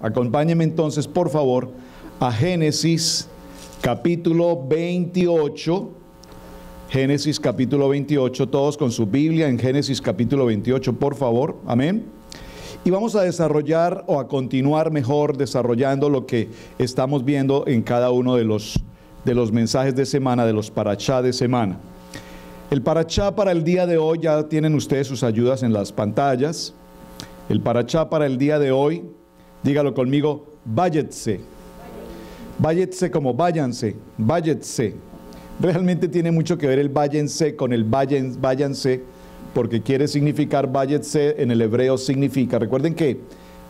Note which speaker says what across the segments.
Speaker 1: Acompáñenme entonces, por favor, a Génesis capítulo 28. Génesis capítulo 28, todos con su Biblia en Génesis capítulo 28, por favor. Amén. Y vamos a desarrollar, o a continuar mejor, desarrollando lo que estamos viendo en cada uno de los mensajes de semana, de los parachá de semana. El parachá para el día de hoy, ya tienen ustedes sus ayudas en las pantallas. El parachá para el día de hoy, dígalo conmigo, váyetse. Váyetse como váyanse, váyetse. Realmente tiene mucho que ver el váyanse con el váyanse, porque quiere significar váyetse, en el hebreo significa. Recuerden que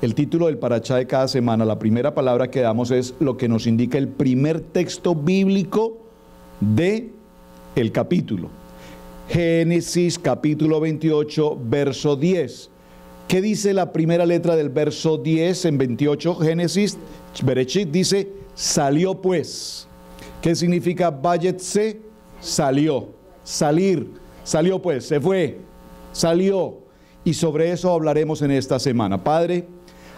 Speaker 1: el título del parachá de cada semana, la primera palabra que damos es lo que nos indica el primer texto bíblico de el capítulo. Génesis capítulo 28, verso 10. ¿Qué dice la primera letra del verso 10 en 28? Génesis, Bereshit dice, salió pues. ¿Qué significa váyetse? Salió, salir, salió pues, se fue, salió. Y sobre eso hablaremos en esta semana. Padre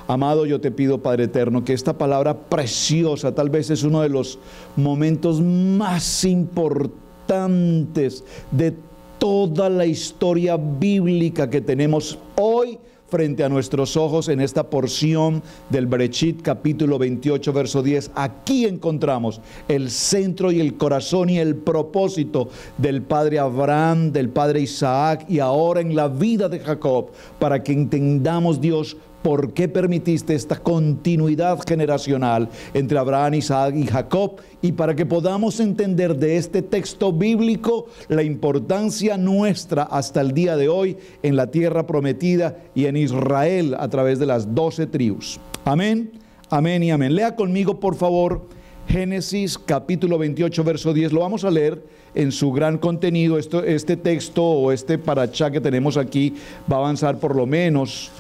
Speaker 1: amado, yo te pido, Padre eterno, que esta palabra preciosa, tal vez es uno de los momentos más importantes de toda la historia bíblica que tenemos hoy frente a nuestros ojos en esta porción del Bereshit capítulo 28 verso 10. Aquí encontramos el centro y el corazón y el propósito del padre Abraham, del padre Isaac y ahora en la vida de Jacob, para que entendamos, Dios, por qué permitiste esta continuidad generacional entre Abraham, Isaac y Jacob, y para que podamos entender de este texto bíblico la importancia nuestra hasta el día de hoy en la tierra prometida y en Israel a través de las 12 tribus. Amén, amén y amén. Lea conmigo, por favor, Génesis capítulo 28, verso 10. Lo vamos a leer en su gran contenido. Este texto o este parachá que tenemos aquí va a avanzar por lo menos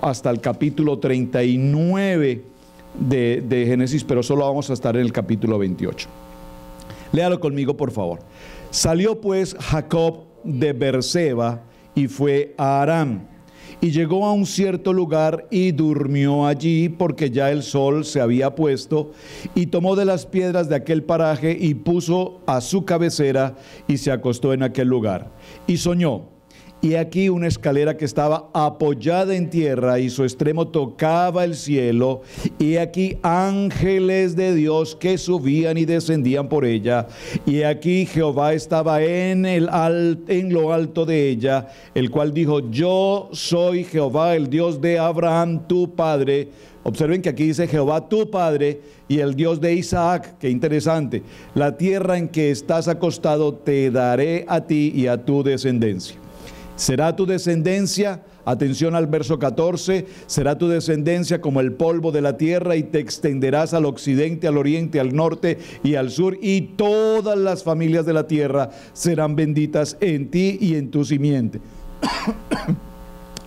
Speaker 1: hasta el capítulo 39 de Génesis, pero solo vamos a estar en el capítulo 28. Léalo conmigo, por favor. Salió pues Jacob de Beerseba y fue a Aram, y llegó a un cierto lugar y durmió allí, porque ya el sol se había puesto, y tomó de las piedras de aquel paraje y puso a su cabecera y se acostó en aquel lugar. Y soñó, y aquí una escalera que estaba apoyada en tierra y su extremo tocaba el cielo, y aquí ángeles de Dios que subían y descendían por ella, y aquí Jehová estaba en lo alto de ella, el cual dijo: yo soy Jehová, el Dios de Abraham tu padre. Observen que aquí dice Jehová tu padre y el Dios de Isaac. Qué interesante. La tierra en que estás acostado te daré a ti y a tu descendencia. Será tu descendencia, atención al verso 14, será tu descendencia como el polvo de la tierra, y te extenderás al occidente, al oriente, al norte y al sur, y todas las familias de la tierra serán benditas en ti y en tu simiente.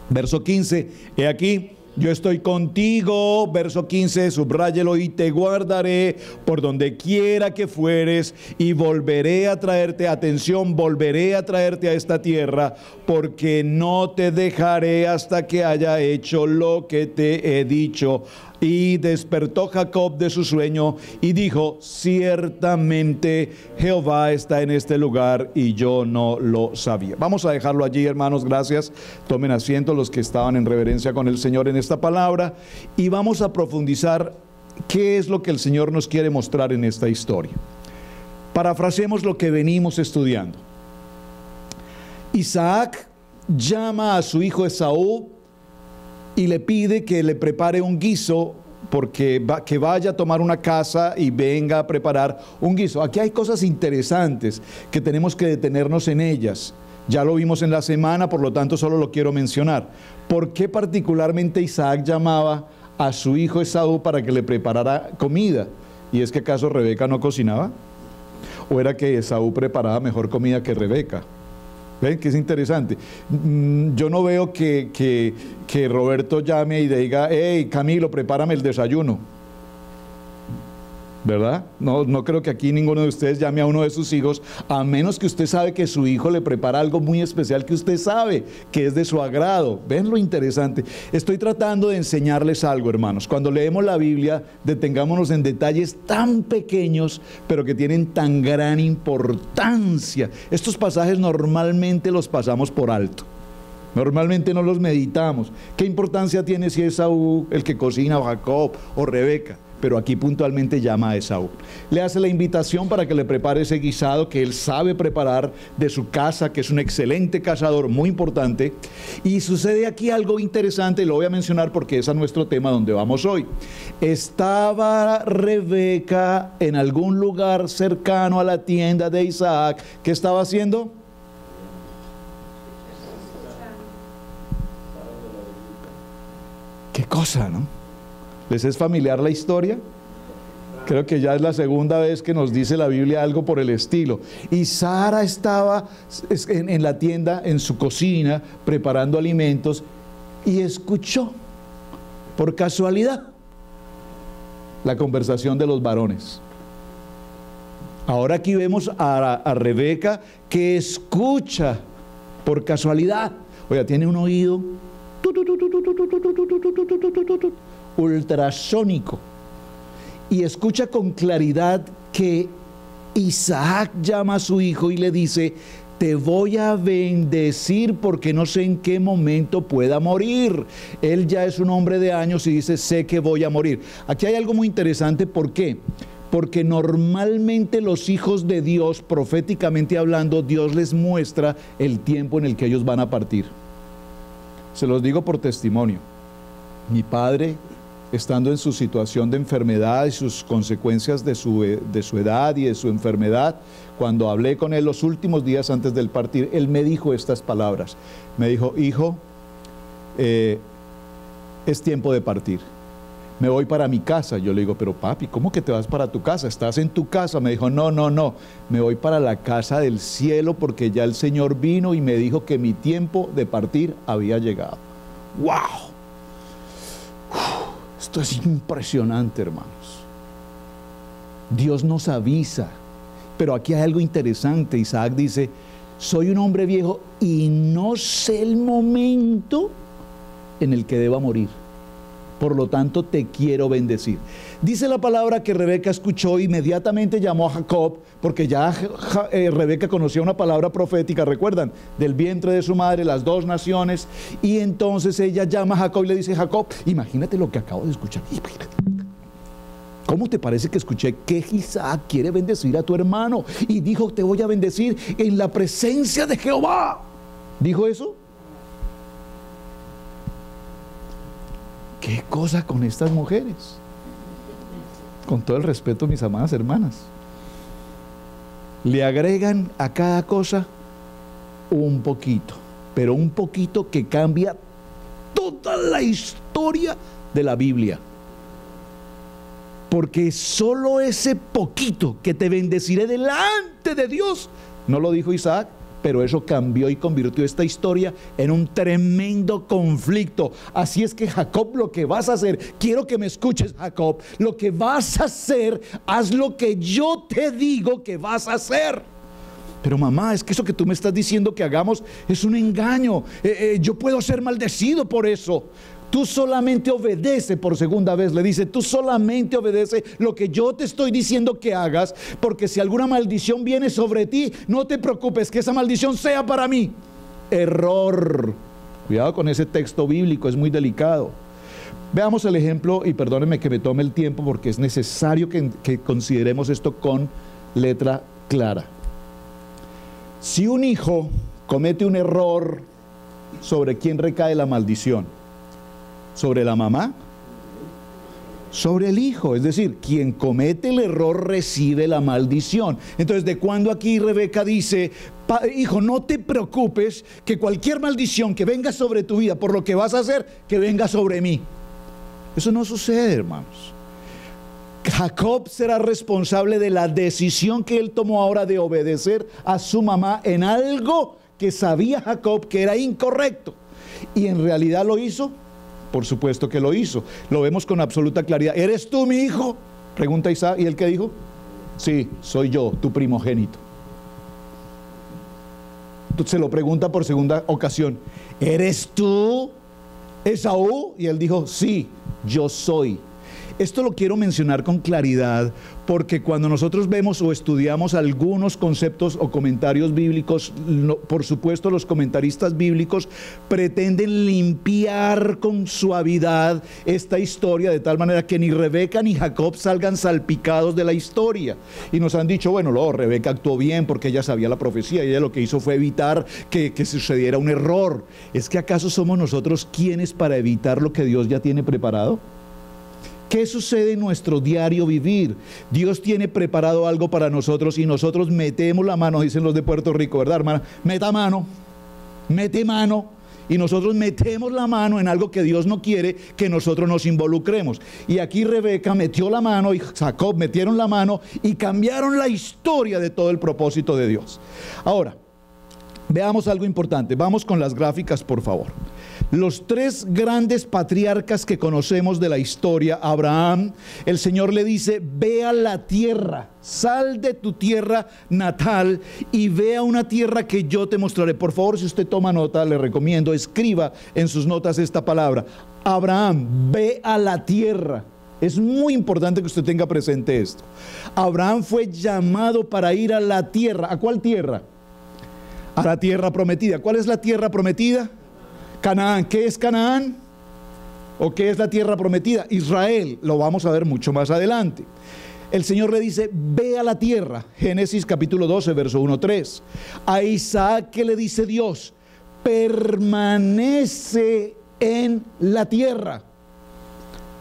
Speaker 1: Verso 15, he aquí, yo estoy contigo, verso 15, subráyelo, y te guardaré por donde quiera que fueres, y volveré a traerte, atención, volveré a traerte a esta tierra, porque no te dejaré hasta que haya hecho lo que te he dicho. Y despertó Jacob de su sueño y dijo: ciertamente Jehová está en este lugar y yo no lo sabía. Vamos a dejarlo allí, hermanos, gracias. Tomen asiento los que estaban en reverencia con el Señor en esta palabra, y vamos a profundizar qué es lo que el Señor nos quiere mostrar en esta historia. Parafraseemos lo que venimos estudiando. Isaac llama a su hijo Esaú y le pide que le prepare un guiso, porque que vaya a tomar una caza y venga a preparar un guiso. Aquí hay cosas interesantes que tenemos que detenernos en ellas. Ya lo vimos en la semana, por lo tanto solo lo quiero mencionar. ¿Por qué particularmente Isaac llamaba a su hijo Esaú para que le preparara comida? ¿Y es que acaso Rebeca no cocinaba? ¿O era que Esaú preparaba mejor comida que Rebeca? ¿Ven? Que es interesante. Yo no veo que Roberto llame y diga: hey, Camilo, prepárame el desayuno. ¿verdad? No creo que aquí ninguno de ustedes llame a uno de sus hijos, a menos que usted sabe que su hijo le prepara algo muy especial que usted sabe que es de su agrado. ¿Ven lo interesante? Estoy tratando de enseñarles algo, hermanos. Cuando leemos la Biblia, detengámonos en detalles tan pequeños, pero que tienen tan gran importancia. Estos pasajes normalmente los pasamos por alto. Normalmente no los meditamos. ¿Qué importancia tiene si es Esaú el que cocina, o Jacob, o Rebeca? Pero aquí puntualmente llama a Esaú. Le hace la invitación para que le prepare ese guisado que él sabe preparar de su casa, que es un excelente cazador, muy importante. Y sucede aquí algo interesante, y lo voy a mencionar porque es a nuestro tema donde vamos hoy. Estaba Rebeca en algún lugar cercano a la tienda de Isaac. ¿Qué estaba haciendo? Qué cosa, ¿no? ¿Les es familiar la historia? Creo que ya es la segunda vez que nos dice la Biblia algo por el estilo. Y Sara estaba en la tienda, en su cocina, preparando alimentos, y escuchó, por casualidad, la conversación de los varones. Ahora aquí vemos a Rebeca que escucha por casualidad. Oiga, tiene un oído ultrasónico y escucha con claridad que Isaac llama a su hijo y le dice: te voy a bendecir porque no sé en qué momento pueda morir. Él ya es un hombre de años y dice: sé que voy a morir. Aquí hay algo muy interesante. ¿Por qué? Porque normalmente los hijos de Dios, proféticamente hablando, Dios les muestra el tiempo en el que ellos van a partir. Se los digo por testimonio. Mi padre, estando en su situación de enfermedad y sus consecuencias de su edad y de su enfermedad, cuando hablé con él los últimos días antes del partir, él me dijo estas palabras. Me dijo: hijo, es tiempo de partir. Me voy para mi casa. Yo le digo: pero papi, ¿cómo que te vas para tu casa? ¿Estás en tu casa? Me dijo: no, me voy para la casa del cielo porque ya el Señor vino y me dijo que mi tiempo de partir había llegado. ¡Wow! Esto es impresionante, hermanos. Dios nos avisa, pero aquí hay algo interesante. Isaac dice: soy un hombre viejo y no sé el momento en el que deba morir. Por lo tanto, te quiero bendecir. Dice la palabra que Rebeca escuchó, inmediatamente llamó a Jacob, porque ya Rebeca conocía una palabra profética, ¿recuerdan? Del vientre de su madre, las dos naciones. Y entonces ella llama a Jacob y le dice: Jacob, imagínate lo que acabo de escuchar. ¿Cómo te parece que escuché que Isaac quiere bendecir a tu hermano? Y dijo: te voy a bendecir en la presencia de Jehová. ¿Dijo eso? ¿Qué cosa con estas mujeres? Con todo el respeto, mis amadas hermanas, le agregan a cada cosa un poquito, pero un poquito que cambia toda la historia de la Biblia. Porque solo ese poquito que te bendeciré delante de Dios, no lo dijo Isaac, pero eso cambió y convirtió esta historia en un tremendo conflicto. Así es que, Jacob, lo que vas a hacer, quiero que me escuches, Jacob, lo que vas a hacer, haz lo que yo te digo que vas a hacer. Pero mamá, es que eso que tú me estás diciendo que hagamos es un engaño. Yo puedo ser maldecido por eso. Tú solamente obedece, por segunda vez le dice, tú solamente obedece lo que yo te estoy diciendo que hagas, porque si alguna maldición viene sobre ti, no te preocupes, que esa maldición sea para mí. Error. Cuidado con ese texto bíblico, es muy delicado. Veamos el ejemplo, y perdónenme que me tome el tiempo porque es necesario que consideremos esto con letra clara. Si un hijo comete un error, ¿sobre quién recae la maldición? ¿Sobre la mamá? Sobre el hijo. Es decir, quien comete el error recibe la maldición. Entonces, ¿de cuándo aquí Rebeca dice: hijo, no te preocupes, que cualquier maldición que venga sobre tu vida por lo que vas a hacer, que venga sobre mí? Eso no sucede, hermanos. Jacob será responsable de la decisión que él tomó ahora de obedecer a su mamá en algo que sabía Jacob que era incorrecto. Y en realidad lo hizo. Por supuesto que lo hizo. Lo vemos con absoluta claridad. ¿Eres tú mi hijo? Pregunta Isaac, ¿y él qué dijo? Sí, soy yo, tu primogénito. Entonces se lo pregunta por segunda ocasión, ¿eres tú Esaú? Y él dijo, sí, yo soy. Esto lo quiero mencionar con claridad porque cuando nosotros vemos o estudiamos algunos conceptos o comentarios bíblicos, por supuesto los comentaristas bíblicos pretenden limpiar con suavidad esta historia de tal manera que ni Rebeca ni Jacob salgan salpicados de la historia. Y nos han dicho, bueno, no, Rebeca actuó bien porque ella sabía la profecía y ella lo que hizo fue evitar que sucediera un error. ¿Es que acaso somos nosotros quienes para evitar lo que Dios ya tiene preparado? ¿Qué sucede en nuestro diario vivir? Dios tiene preparado algo para nosotros y nosotros metemos la mano, dicen los de Puerto Rico, ¿verdad, hermana? Meta mano, mete mano, y nosotros metemos la mano en algo que Dios no quiere que nosotros nos involucremos. Y aquí Rebeca metió la mano y Jacob metieron la mano y cambiaron la historia de todo el propósito de Dios. Ahora, veamos algo importante. Vamos con las gráficas, por favor. Los tres grandes patriarcas que conocemos de la historia, Abraham, el Señor le dice, ve a la tierra, sal de tu tierra natal y ve a una tierra que yo te mostraré. Por favor, si usted toma nota, le recomiendo, escriba en sus notas esta palabra. Abraham, ve a la tierra. Es muy importante que usted tenga presente esto. Abraham fue llamado para ir a la tierra. ¿A cuál tierra? A la tierra prometida. ¿Cuál es la tierra prometida? Canaán. ¿Qué es Canaán? ¿O qué es la tierra prometida? Israel. Lo vamos a ver mucho más adelante. El Señor le dice, ve a la tierra. Génesis capítulo 12, verso 1-3. A Isaac, ¿qué le dice Dios? Permanece en la tierra.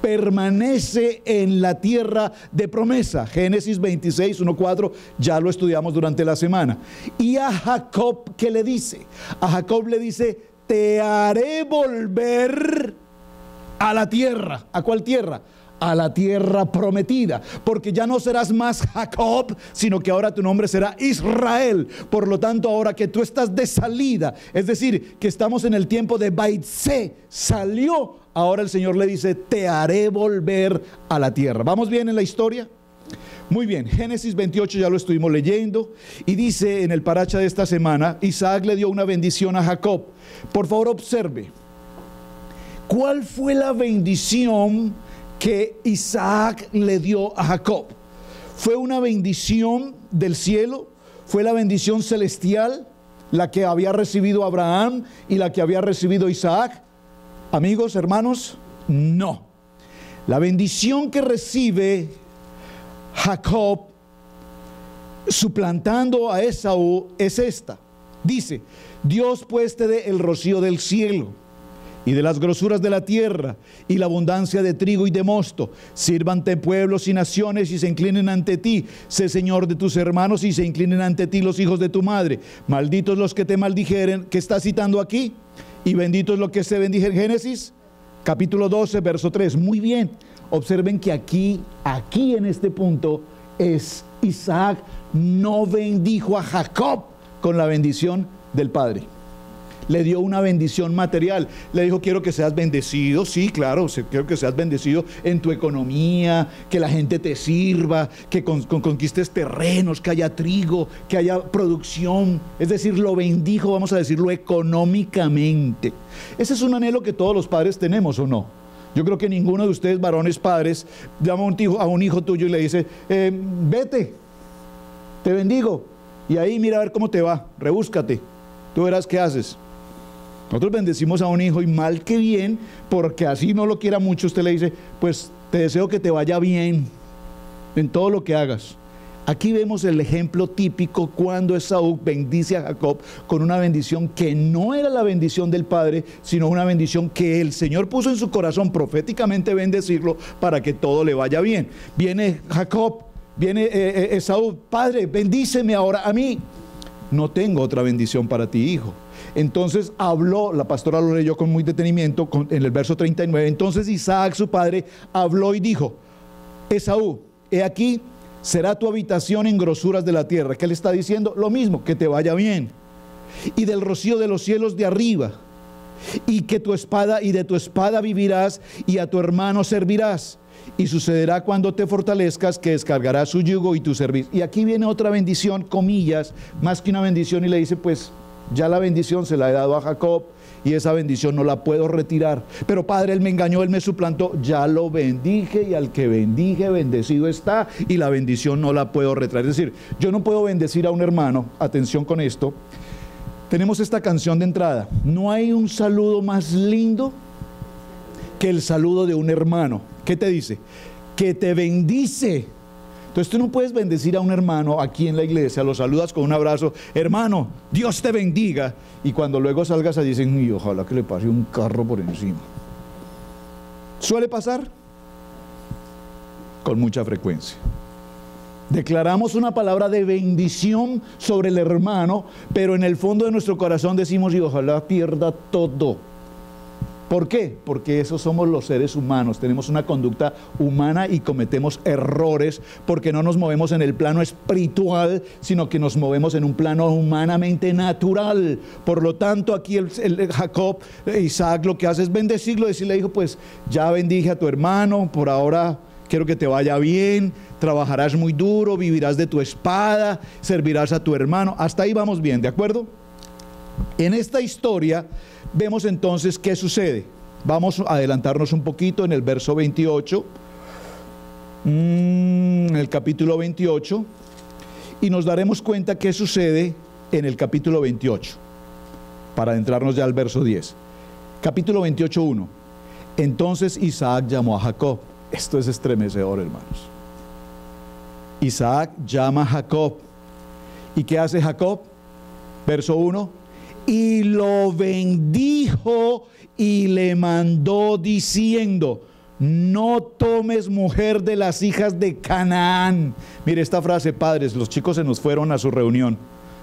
Speaker 1: Permanece en la tierra de promesa. Génesis 26, 1-4, ya lo estudiamos durante la semana. Y a Jacob, ¿qué le dice? A Jacob le dice, te haré volver a la tierra. ¿A cuál tierra? A la tierra prometida, porque ya no serás más Jacob, sino que ahora tu nombre será Israel. Por lo tanto, ahora que tú estás de salida, es decir, que estamos en el tiempo de Baitse, salió, ahora el Señor le dice, te haré volver a la tierra. ¿Vamos bien en la historia? Muy bien, Génesis 28 ya lo estuvimos leyendo y dice en el paracha de esta semana, Isaac le dio una bendición a Jacob. Por favor, observe, ¿cuál fue la bendición que Isaac le dio a Jacob? ¿Fue una bendición del cielo? ¿Fue la bendición celestial? ¿La que había recibido Abraham y la que había recibido Isaac? Amigos, hermanos, no. La bendición que recibe Jacob, suplantando a Esaú, es esta. Dice, Dios pues te dé el rocío del cielo y de las grosuras de la tierra y la abundancia de trigo y de mosto. Sírvante pueblos y naciones y se inclinen ante ti. Sé Señor de tus hermanos y se inclinen ante ti los hijos de tu madre. Malditos los que te maldijeren. ¿Qué está citando aquí? Y benditos los que se bendijeren. Génesis capítulo 12, verso 3. Muy bien. Observen que aquí en este punto es Isaac no bendijo a Jacob con la bendición del Padre. Le dio una bendición material. Le dijo, quiero que seas bendecido. Sí, claro, quiero que seas bendecido en tu economía, que la gente te sirva, que conquistes terrenos, que haya trigo, que haya producción. Es decir, lo bendijo, vamos a decirlo, económicamente. Ese es un anhelo que todos los padres tenemos, ¿o no? Yo creo que ninguno de ustedes, varones padres, llama a un hijo tuyo y le dice, vete, te bendigo, y ahí mira a ver cómo te va, rebúscate, tú verás qué haces. Nosotros bendecimos a un hijo y mal que bien, porque así no lo quiera mucho, usted le dice, pues te deseo que te vaya bien en todo lo que hagas. Aquí vemos el ejemplo típico cuando Esaú bendice a Jacob con una bendición que no era la bendición del padre, sino una bendición que el Señor puso en su corazón proféticamente bendecirlo para que todo le vaya bien. Viene Jacob, viene Esaú, padre, bendíceme ahora a mí. No tengo otra bendición para ti, hijo. Entonces habló, la pastora lo leyó con muy detenimiento en el verso 39. Entonces Isaac, su padre, habló y dijo, Esaú, he aquí, será tu habitación en grosuras de la tierra. ¿Qué le está diciendo? Lo mismo, que te vaya bien. Y del rocío de los cielos de arriba. Y que tu espada, y de tu espada vivirás, y a tu hermano servirás. y sucederá cuando te fortalezcas que descargará su yugo y tu servicio. Y aquí viene otra bendición, comillas, más que una bendición, y le dice, pues ya la bendición se la he dado a Jacob y esa bendición no la puedo retirar. Pero padre, él me engañó, él me suplantó, ya lo bendije y al que bendije, bendecido está, y la bendición no la puedo retraer. Es decir, yo no puedo bendecir a un hermano, atención con esto. Tenemos esta canción de entrada, no hay un saludo más lindo que el saludo de un hermano. ¿Qué te dice? Que te bendice. Entonces tú no puedes bendecir a un hermano aquí en la iglesia, lo saludas con un abrazo, hermano, Dios te bendiga, y cuando luego salgas a dicen, y ojalá que le pase un carro por encima. ¿Suele pasar? Con mucha frecuencia. Declaramos una palabra de bendición sobre el hermano, pero en el fondo de nuestro corazón decimos, y ojalá pierda todo. ¿Por qué? Porque esos somos los seres humanos, tenemos una conducta humana y cometemos errores porque no nos movemos en el plano espiritual, sino que nos movemos en un plano humanamente natural. Por lo tanto, aquí el Jacob, Isaac, lo que hace es bendecirlo, decirle, hijo, pues ya bendije a tu hermano, por ahora quiero que te vaya bien, trabajarás muy duro, vivirás de tu espada, servirás a tu hermano. Hasta ahí vamos bien, ¿de acuerdo? En esta historia vemos entonces qué sucede. Vamos a adelantarnos un poquito en el verso 28, en el capítulo 28, y nos daremos cuenta qué sucede en el capítulo 28, para adentrarnos ya al verso 10. Capítulo 28, 1. Entonces Isaac llamó a Jacob. Esto es estremecedor, hermanos. Isaac llama a Jacob. ¿Y qué hace Jacob? Verso 1. Y lo bendijo y le mandó diciendo, no tomes mujer de las hijas de Canaán. Mire esta frase, padres, los chicos se nos fueron a su reunión,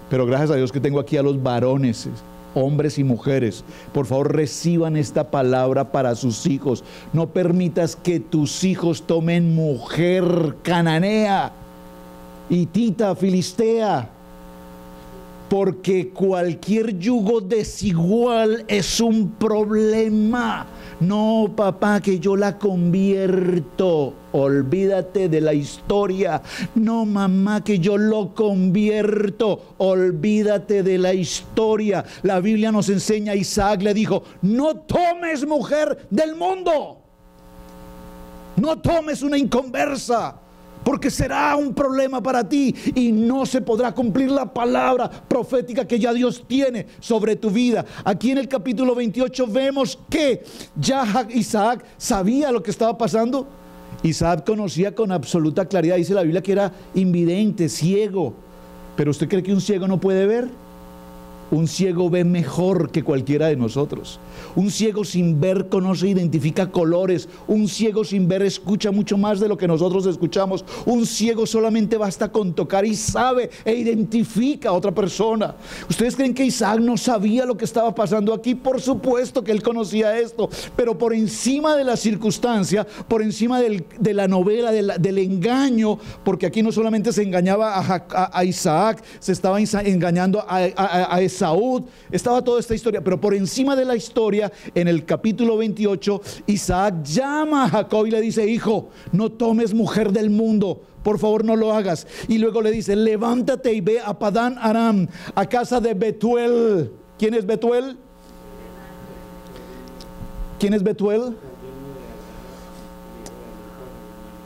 Speaker 1: pero gracias a Dios que tengo aquí a los varones, hombres y mujeres. Por favor, reciban esta palabra para sus hijos. No permitas que tus hijos tomen mujer cananea, hitita, filistea, porque cualquier yugo desigual es un problema. No, papá, que yo la convierto. Olvídate de la historia. No, mamá, que yo lo convierto. Olvídate de la historia. La Biblia nos enseña, Isaac le dijo, no tomes mujer del mundo. No tomes una inconversa, porque será un problema para ti y no se podrá cumplir la palabra profética que ya Dios tiene sobre tu vida. Aquí en el capítulo 28 vemos que ya Isaac sabía lo que estaba pasando. Isaac conocía con absoluta claridad, dice la Biblia que era invidente, ciego. ¿Pero usted cree que un ciego no puede ver? Un ciego ve mejor que cualquiera de nosotros. Un ciego sin ver conoce, identifica colores. Un ciego sin ver escucha mucho más de lo que nosotros escuchamos. Un ciego solamente basta con tocar y sabe e identifica a otra persona. ¿Ustedes creen que Isaac no sabía lo que estaba pasando aquí? Por supuesto que él conocía esto, pero por encima de la circunstancia, por encima de la novela, del engaño, porque aquí no solamente se engañaba a Isaac, se estaba engañando a Esaú, estaba toda esta historia, pero por encima de la historia, en el capítulo 28, Isaac llama a Jacob y le dice, hijo, no tomes mujer del mundo, por favor no lo hagas. Y luego le dice, levántate y ve a Padán Aram, a casa de Betuel. ¿Quién es Betuel? ¿Quién es Betuel?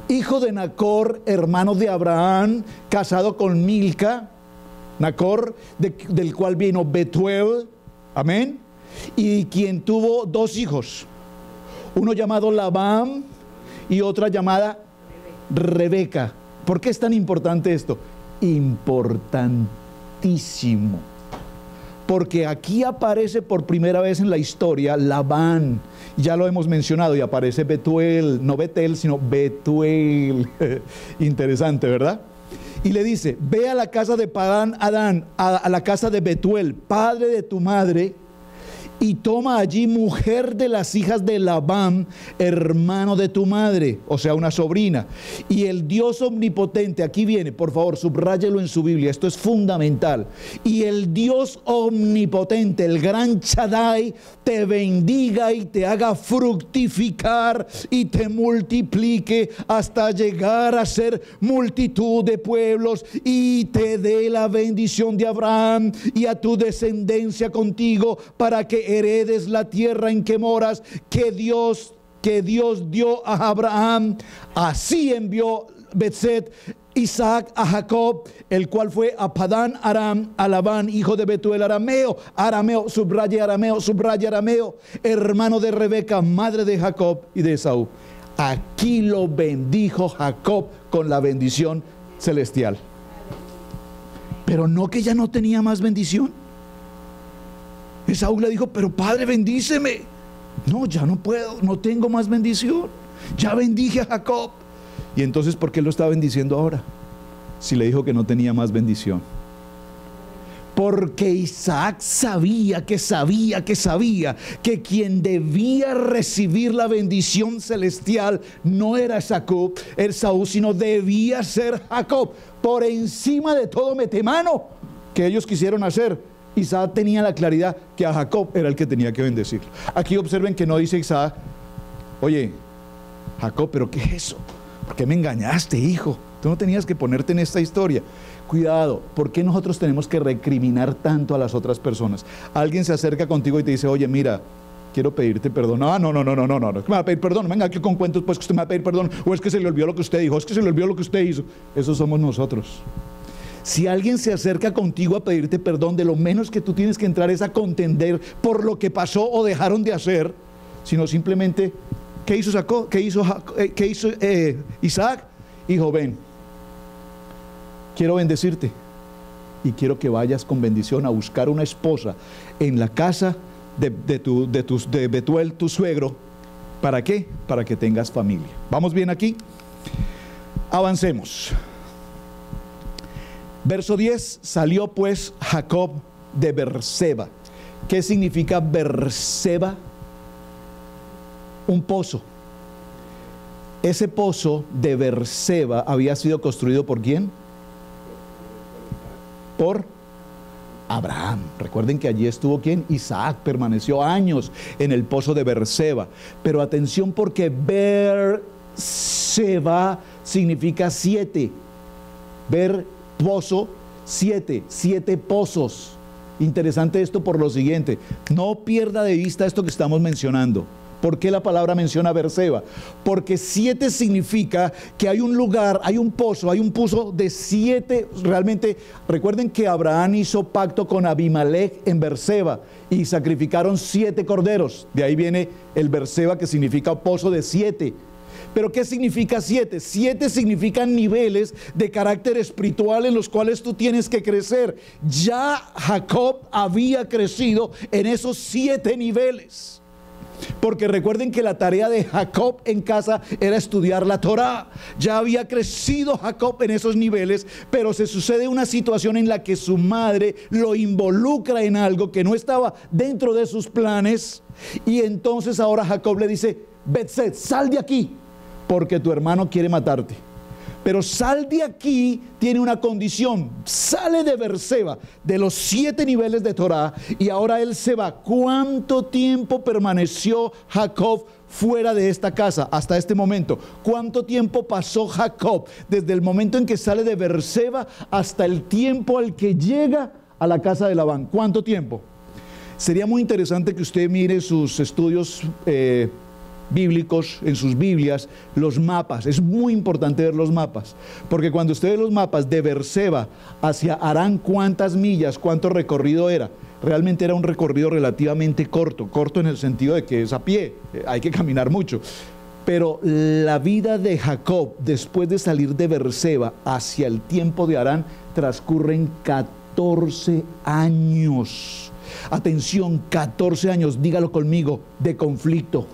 Speaker 1: Hijo de Nacor, hermano de Abraham, casado con Milca. Nacor, del cual vino Betuel, amén, y quien tuvo dos hijos, uno llamado Labán y otra llamada Rebeca. ¿Por qué es tan importante esto? Importantísimo, porque aquí aparece por primera vez en la historia Labán, ya lo hemos mencionado, y aparece Betuel, no Betel, sino Betuel. Interesante, ¿verdad? Y le dice, ve a la casa de Padán Adán, a la casa de Betuel, padre de tu madre, y toma allí mujer de las hijas de Labán, hermano de tu madre, o sea, una sobrina. Y el Dios omnipotente, aquí viene, por favor, subráyelo en su Biblia, esto es fundamental. Y el Dios omnipotente, el gran Shaddai, te bendiga y te haga fructificar y te multiplique hasta llegar a ser multitud de pueblos, y te dé la bendición de Abraham y a tu descendencia contigo, para que heredes la tierra en que moras, que Dios dio a Abraham. Así envió Betset Isaac a Jacob, el cual fue a Padán Aram, a Labán, hijo de Betuel arameo, subraya arameo, hermano de Rebeca, madre de Jacob y de Esaú. Aquí lo bendijo Jacob con la bendición celestial. Pero no, que ya no tenía más bendición. Esaú le dijo: pero padre, bendíceme. No, ya no puedo, no tengo más bendición. Ya bendije a Jacob. Y entonces, ¿por qué lo está bendiciendo ahora? Si le dijo que no tenía más bendición. Porque Isaac sabía que quien debía recibir la bendición celestial no era Esaú, sino debía ser Jacob. Por encima de todo metemano que ellos quisieron hacer, Isaac tenía la claridad que a Jacob era el que tenía que bendecirlo. Aquí observen que no dice Isaac: oye, Jacob, ¿pero qué es eso? ¿Por qué me engañaste, hijo? Tú no tenías que ponerte en esta historia. Cuidado, ¿por qué nosotros tenemos que recriminar tanto a las otras personas? Alguien se acerca contigo y te dice: oye, mira, quiero pedirte perdón. No, me va a pedir perdón. Venga aquí con cuentos, pues, que usted me va a pedir perdón. O es que se le olvidó lo que usted dijo, es que se le olvidó lo que usted hizo. Eso somos nosotros. Si alguien se acerca contigo a pedirte perdón, de lo menos que tú tienes que entrar es a contender por lo que pasó o dejaron de hacer, sino simplemente: ¿qué hizo Isaac? Hijo, ven, quiero bendecirte y quiero que vayas con bendición a buscar una esposa en la casa de Betuel, tu suegro. ¿Para qué? Para que tengas familia. ¿Vamos bien aquí? Avancemos. Verso 10: salió pues Jacob de Berseba. ¿Qué significa Berseba? Un pozo. Ese pozo de Berseba había sido construido ¿por quién? Por Abraham. Recuerden que allí estuvo ¿quién? Isaac. Permaneció años en el pozo de Berseba. Pero atención, porque Berseba significa 7. Pozo, 7 pozos. Interesante esto por lo siguiente: no pierda de vista esto que estamos mencionando. ¿Por qué la palabra menciona Berseba? Porque 7 significa que hay un lugar, hay un pozo de 7. Realmente, recuerden que Abraham hizo pacto con Abimelech en Berseba y sacrificaron 7 corderos. De ahí viene el Berseba, que significa pozo de 7. ¿Pero qué significa 7? 7 significan niveles de carácter espiritual en los cuales tú tienes que crecer. Ya Jacob había crecido en esos 7 niveles. Porque recuerden que la tarea de Jacob en casa era estudiar la Torá. Ya había crecido Jacob en esos niveles, pero se sucede una situación en la que su madre lo involucra en algo que no estaba dentro de sus planes. Y entonces ahora Jacob le dice: Betset, sal de aquí, porque tu hermano quiere matarte. Pero sal de aquí tiene una condición: sale de Berseba, de los 7 niveles de Torá, y ahora él se va. ¿Cuánto tiempo permaneció Jacob fuera de esta casa hasta este momento? ¿Cuánto tiempo pasó Jacob desde el momento en que sale de Berseba hasta el tiempo al que llega a la casa de Labán? ¿Cuánto tiempo? Sería muy interesante que usted mire sus estudios bíblicos, en sus Biblias, los mapas. Es muy importante ver los mapas, porque cuando usted ve los mapas de Berseba hacia Harán, ¿cuántas millas, cuánto recorrido era? Realmente era un recorrido relativamente corto en el sentido de que es a pie, hay que caminar mucho. Pero la vida de Jacob, después de salir de Berseba hacia el tiempo de Harán, transcurren 14 años. Atención, 14 años, dígalo conmigo, de conflicto.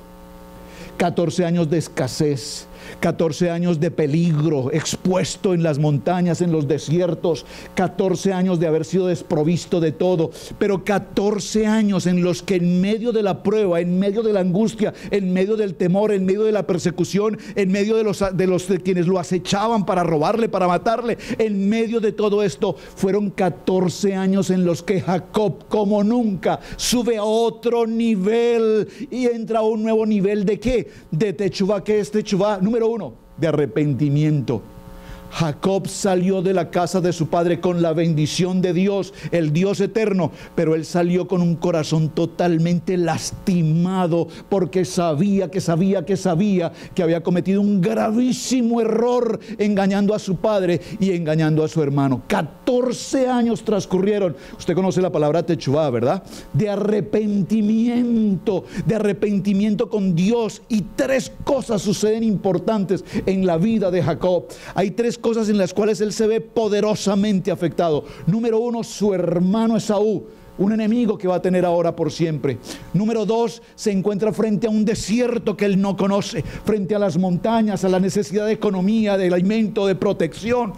Speaker 1: 14 años de escasez, 14 años de peligro, expuesto en las montañas, en los desiertos, 14 años de haber sido desprovisto de todo, pero 14 años en los que en medio de la prueba, en medio de la angustia, en medio del temor, en medio de la persecución, en medio de quienes lo acechaban para robarle, para matarle, en medio de todo esto, fueron 14 años en los que Jacob, como nunca, sube a otro nivel y entra a un nuevo nivel. ¿De qué? De techuvá. ¿Qué es techuvá? Número 1, de arrepentimiento. Jacob salió de la casa de su padre con la bendición de Dios, el Dios eterno, pero él salió con un corazón totalmente lastimado porque sabía que había cometido un gravísimo error engañando a su padre y engañando a su hermano. 14 años transcurrieron. Usted conoce la palabra techuvá, ¿verdad? De arrepentimiento con Dios. Y 3 cosas suceden importantes en la vida de Jacob. Hay 3 cosas en las cuales él se ve poderosamente afectado. Número 1, su hermano Esaú, un enemigo que va a tener ahora por siempre. Número 2, se encuentra frente a un desierto que él no conoce, frente a las montañas, a la necesidad de economía, de alimento, de protección,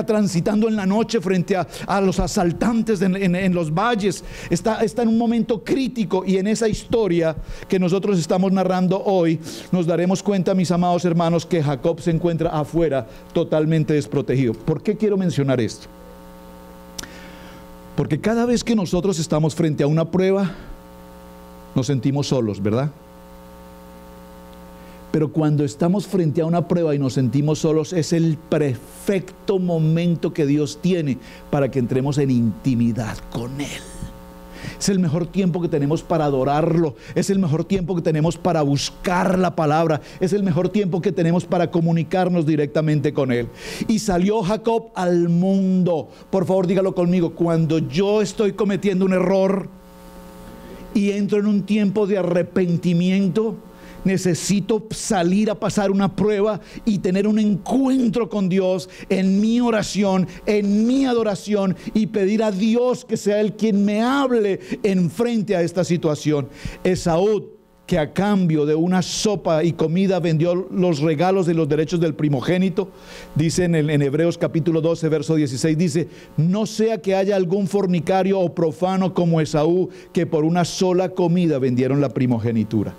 Speaker 1: transitando en la noche frente a los asaltantes en los valles. Está en un momento crítico, y en esa historia que nosotros estamos narrando hoy, nos daremos cuenta, mis amados hermanos, que Jacob se encuentra afuera totalmente desprotegido. ¿Por qué quiero mencionar esto? Porque cada vez que nosotros estamos frente a una prueba, nos sentimos solos, ¿verdad? Pero cuando estamos frente a una prueba y nos sentimos solos, es el perfecto momento que Dios tiene para que entremos en intimidad con Él. Es el mejor tiempo que tenemos para adorarlo. Es el mejor tiempo que tenemos para buscar la palabra. Es el mejor tiempo que tenemos para comunicarnos directamente con Él. Y salió Jacob al mundo. Por favor, dígalo conmigo. Cuando yo estoy cometiendo un error y entro en un tiempo de arrepentimiento, necesito salir a pasar una prueba y tener un encuentro con Dios en mi oración, en mi adoración, y pedir a Dios que sea Él quien me hable en frente a esta situación. Esaú, que a cambio de una sopa y comida vendió los regalos de los derechos del primogénito, dice en Hebreos capítulo 12, verso 16, dice: no sea que haya algún fornicario o profano como Esaú, que por una sola comida vendieron la primogenitura.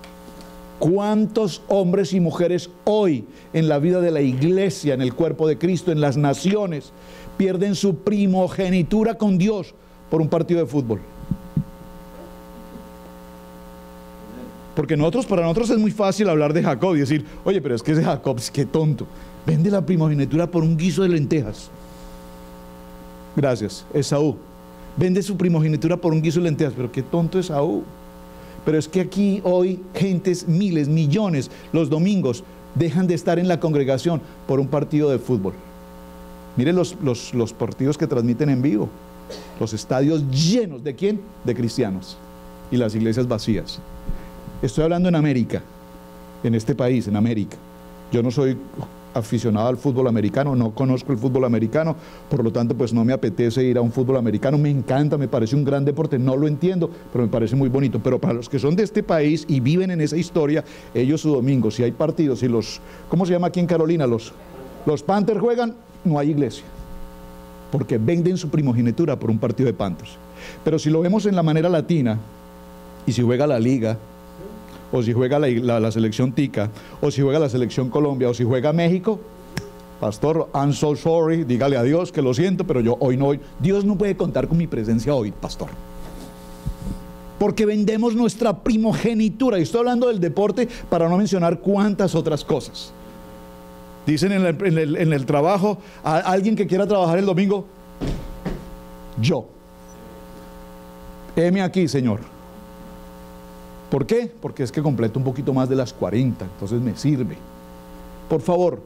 Speaker 1: ¿Cuántos hombres y mujeres hoy en la vida de la iglesia, en el cuerpo de Cristo, en las naciones, pierden su primogenitura con Dios por un partido de fútbol? Porque para nosotros es muy fácil hablar de Jacob y decir: oye, pero es que ese Jacob, es que tonto, vende la primogenitura por un guiso de lentejas. Gracias. Esaú vende su primogenitura por un guiso de lentejas, pero qué tonto Esaú. Pero es que aquí hoy gentes, miles, millones, los domingos dejan de estar en la congregación por un partido de fútbol. Miren los partidos que transmiten en vivo, los estadios llenos. ¿De quién? De cristianos, y las iglesias vacías. Estoy hablando en América, en este país, en América. Yo no soy aficionado al fútbol americano, no conozco el fútbol americano, por lo tanto pues no me apetece ir a un fútbol americano. Me encanta, me parece un gran deporte, no lo entiendo, pero me parece muy bonito. Pero para los que son de este país y viven en esa historia, ellos su domingo, si hay partidos, si ¿cómo se llama aquí en Carolina? Los Panthers juegan, no hay iglesia, porque venden su primogenitura por un partido de Panthers. Pero si lo vemos en la manera latina, y si juega la liga, o si juega la selección tica, o si juega la selección Colombia, o si juega México, pastor, I'm so sorry, dígale a Dios que lo siento, pero yo hoy no voy. Dios no puede contar con mi presencia hoy, pastor, porque vendemos nuestra primogenitura. Y estoy hablando del deporte para no mencionar cuántas otras cosas. Dicen en el trabajo, a alguien que quiera trabajar el domingo: yo, heme aquí, Señor. ¿Por qué? Porque es que completo un poquito más de las 40, entonces me sirve. Por favor,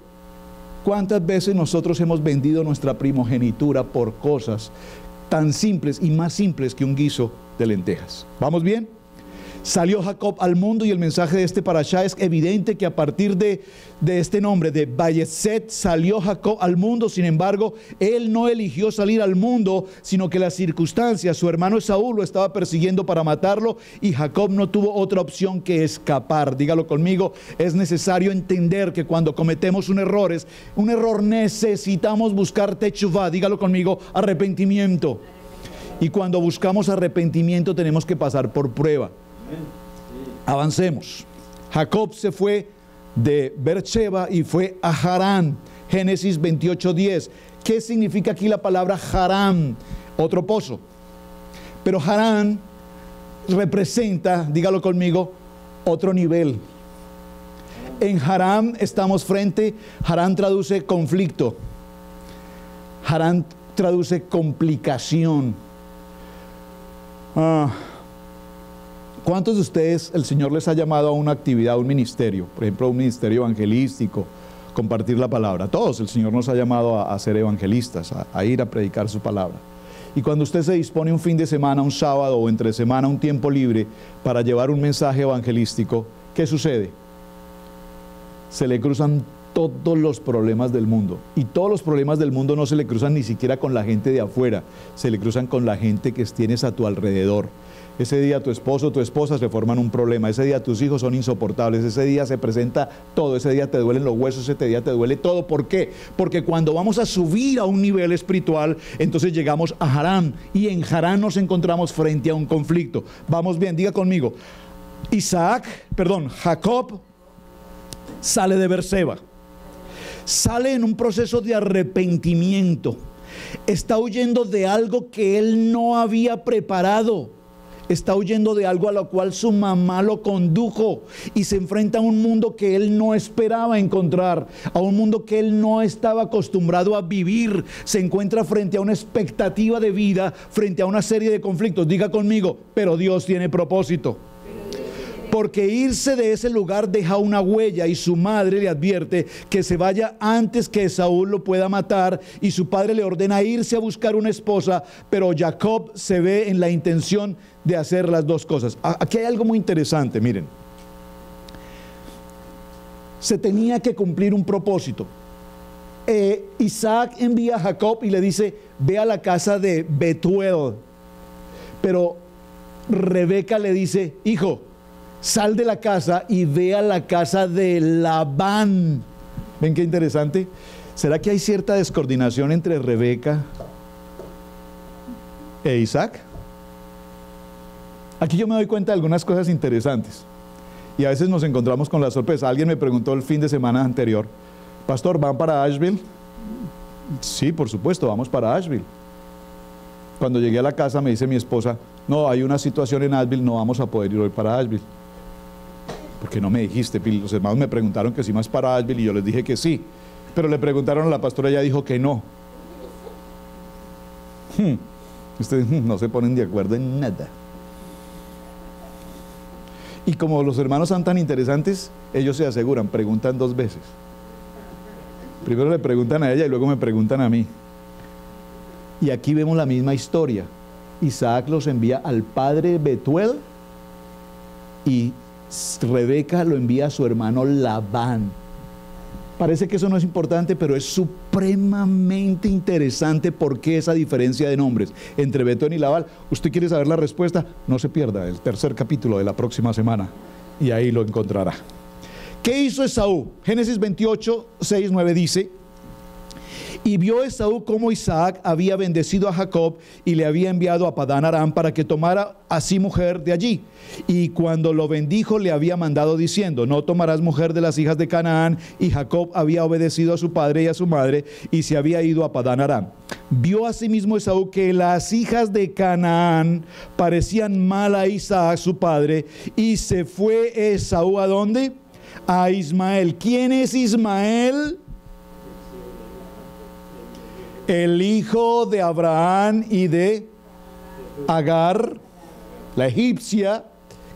Speaker 1: ¿cuántas veces nosotros hemos vendido nuestra primogenitura por cosas tan simples y más simples que un guiso de lentejas? ¿Vamos bien? Salió Jacob al mundo, y el mensaje de este parashá es evidente que a partir de este nombre de Vayetzet salió Jacob al mundo. Sin embargo, él no eligió salir al mundo, sino que las circunstancias, su hermano Esaú lo estaba persiguiendo para matarlo, y Jacob no tuvo otra opción que escapar. Dígalo conmigo, es necesario entender que cuando cometemos un error, necesitamos buscar techuvá. Dígalo conmigo, arrepentimiento. Y cuando buscamos arrepentimiento tenemos que pasar por prueba. Avancemos. Jacob se fue de Beersheba y fue a Harán. Génesis 28:10. ¿Qué significa aquí la palabra Harán? Otro pozo. Pero Harán representa, dígalo conmigo, otro nivel. En Harán estamos Harán traduce conflicto. Harán traduce complicación. ¿Cuántos de ustedes el Señor les ha llamado a una actividad, a un ministerio? Por ejemplo, a un ministerio evangelístico, compartir la palabra. Todos el Señor nos ha llamado a ser evangelistas, a ir a predicar su palabra. Y cuando usted se dispone un fin de semana, un sábado o entre semana, un tiempo libre para llevar un mensaje evangelístico, ¿qué sucede? Se le cruzan todos los problemas del mundo. Y todos los problemas del mundo no se le cruzan ni siquiera con la gente de afuera, se le cruzan con la gente que tienes a tu alrededor. Ese día tu esposo o tu esposa se forman un problema, ese día tus hijos son insoportables, ese día se presenta todo, ese día te duelen los huesos, ese día te duele todo. ¿Por qué? Porque cuando vamos a subir a un nivel espiritual, entonces llegamos a Harán, y en Harán nos encontramos frente a un conflicto. Vamos bien, diga conmigo. Jacob sale de Beerseba, sale en un proceso de arrepentimiento, está huyendo de algo que él no había preparado. Está huyendo de algo a lo cual su mamá lo condujo, y se enfrenta a un mundo que él no esperaba encontrar, a un mundo que él no estaba acostumbrado a vivir. Se encuentra frente a una expectativa de vida, frente a una serie de conflictos. Diga conmigo, pero Dios tiene propósito. Porque irse de ese lugar deja una huella, y su madre le advierte que se vaya antes que Esaú lo pueda matar, y su padre le ordena irse a buscar una esposa, pero Jacob se ve en la intención de hacer las dos cosas. Aquí hay algo muy interesante, miren. Se tenía que cumplir un propósito. Isaac envía a Jacob y le dice, ve a la casa de Betuel. Pero Rebeca le dice, hijo, sal de la casa y ve a la casa de Labán. ¿Ven qué interesante? ¿Será que hay cierta descoordinación entre Rebeca e Isaac? Aquí yo me doy cuenta de algunas cosas interesantes, y a veces nos encontramos con la sorpresa. Alguien me preguntó el fin de semana anterior, pastor, ¿van para Asheville? Sí, por supuesto, vamos para Asheville. Cuando llegué a la casa me dice mi esposa, no, hay una situación en Asheville, no vamos a poder ir hoy para Asheville. ¿Por qué no me dijiste? Los hermanos me preguntaron que si más para Asheville, y yo les dije que sí, pero le preguntaron a la pastora, ella dijo que no. Ustedes no se ponen de acuerdo en nada. Y como los hermanos son tan interesantes, ellos se aseguran, preguntan dos veces. Primero le preguntan a ella y luego me preguntan a mí. Y aquí vemos la misma historia. Isaac los envía al padre Betuel, y Rebeca lo envía a su hermano Labán. Parece que eso no es importante, pero es supremamente interesante. ¿Por qué esa diferencia de nombres entre Betuel y Labán? ¿Usted quiere saber la respuesta? No se pierda el tercer capítulo de la próxima semana, y ahí lo encontrará. ¿Qué hizo Esaú? Génesis 28, 6, 9 dice, y vio Esaú cómo Isaac había bendecido a Jacob y le había enviado a Padán Aram para que tomara así mujer de allí. Y cuando lo bendijo le había mandado diciendo, no tomarás mujer de las hijas de Canaán. Y Jacob había obedecido a su padre y a su madre y se había ido a Padán Aram. Vio asimismo Esaú que las hijas de Canaán parecían mal a Isaac su padre, y se fue Esaú ¿a dónde? A Ismael. ¿Quién es Ismael? El hijo de Abraham y de Agar, la egipcia,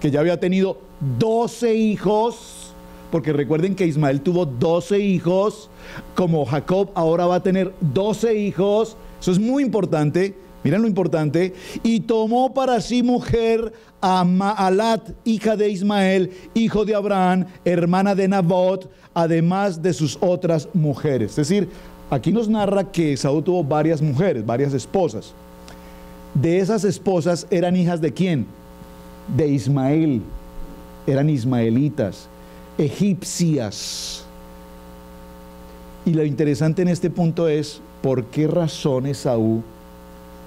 Speaker 1: que ya había tenido 12 hijos, porque recuerden que Ismael tuvo 12 hijos, como Jacob ahora va a tener 12 hijos. Eso es muy importante, Miren lo importante. Y tomó para sí mujer a Maalat, hija de Ismael, hijo de Abraham, hermana de Nabot, además de sus otras mujeres. Es decir, aquí nos narra que Esaú tuvo varias mujeres, varias esposas. De esas esposas eran hijas de ¿quién? De Ismael. Eran ismaelitas, egipcias. Y lo interesante en este punto es, ¿por qué razón Esaú,